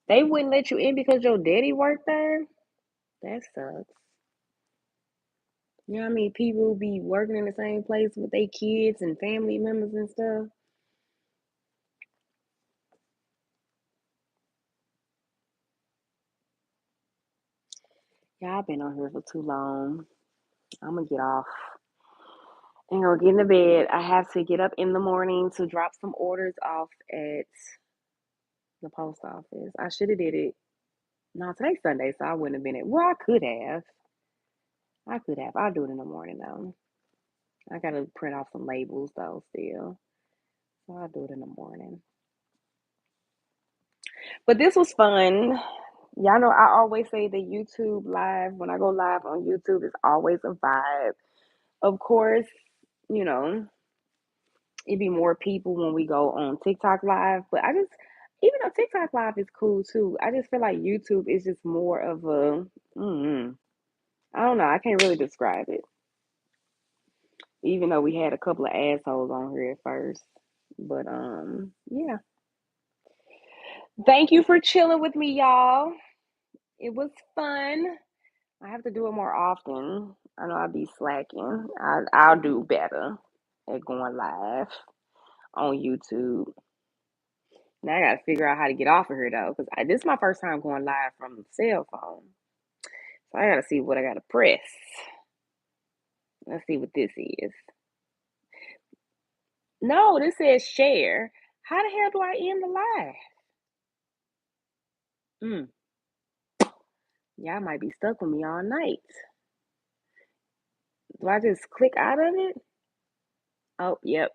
They wouldn't let you in because your daddy worked there? That sucks. You know what I mean? People be working in the same place with their kids and family members and stuff. Yeah, I've been on here for too long. I'm gonna get off and go get into bed. I have to get up in the morning to drop some orders off at the post office. I should have did it. No, today's Sunday, so I wouldn't have been it. Well, I could have. I could have. I'll do it in the morning though. I gotta print off some labels though still. So I'll do it in the morning. But this was fun. Y'all know I always say that YouTube live, when I go live on YouTube, is always a vibe. Of course, you know, it'd be more people when we go on TikTok live, but even though TikTok live is cool too, I just feel like YouTube is just more of a, I don't know, I can't really describe it. Even though we had a couple of assholes on here at first. But yeah. Thank you for chilling with me, y'all. It was fun. I have to do it more often. I know I'll be slacking. I'll do better at going live on YouTube. Now I gotta figure out how to get off of here though, because this is my first time going live from the cell phone. So I gotta see what I gotta press. Let's see what this is. No, this says share. How the hell do I end the live? Mm, y'all might be stuck with me all night. Do I just click out of it? Oh, yep.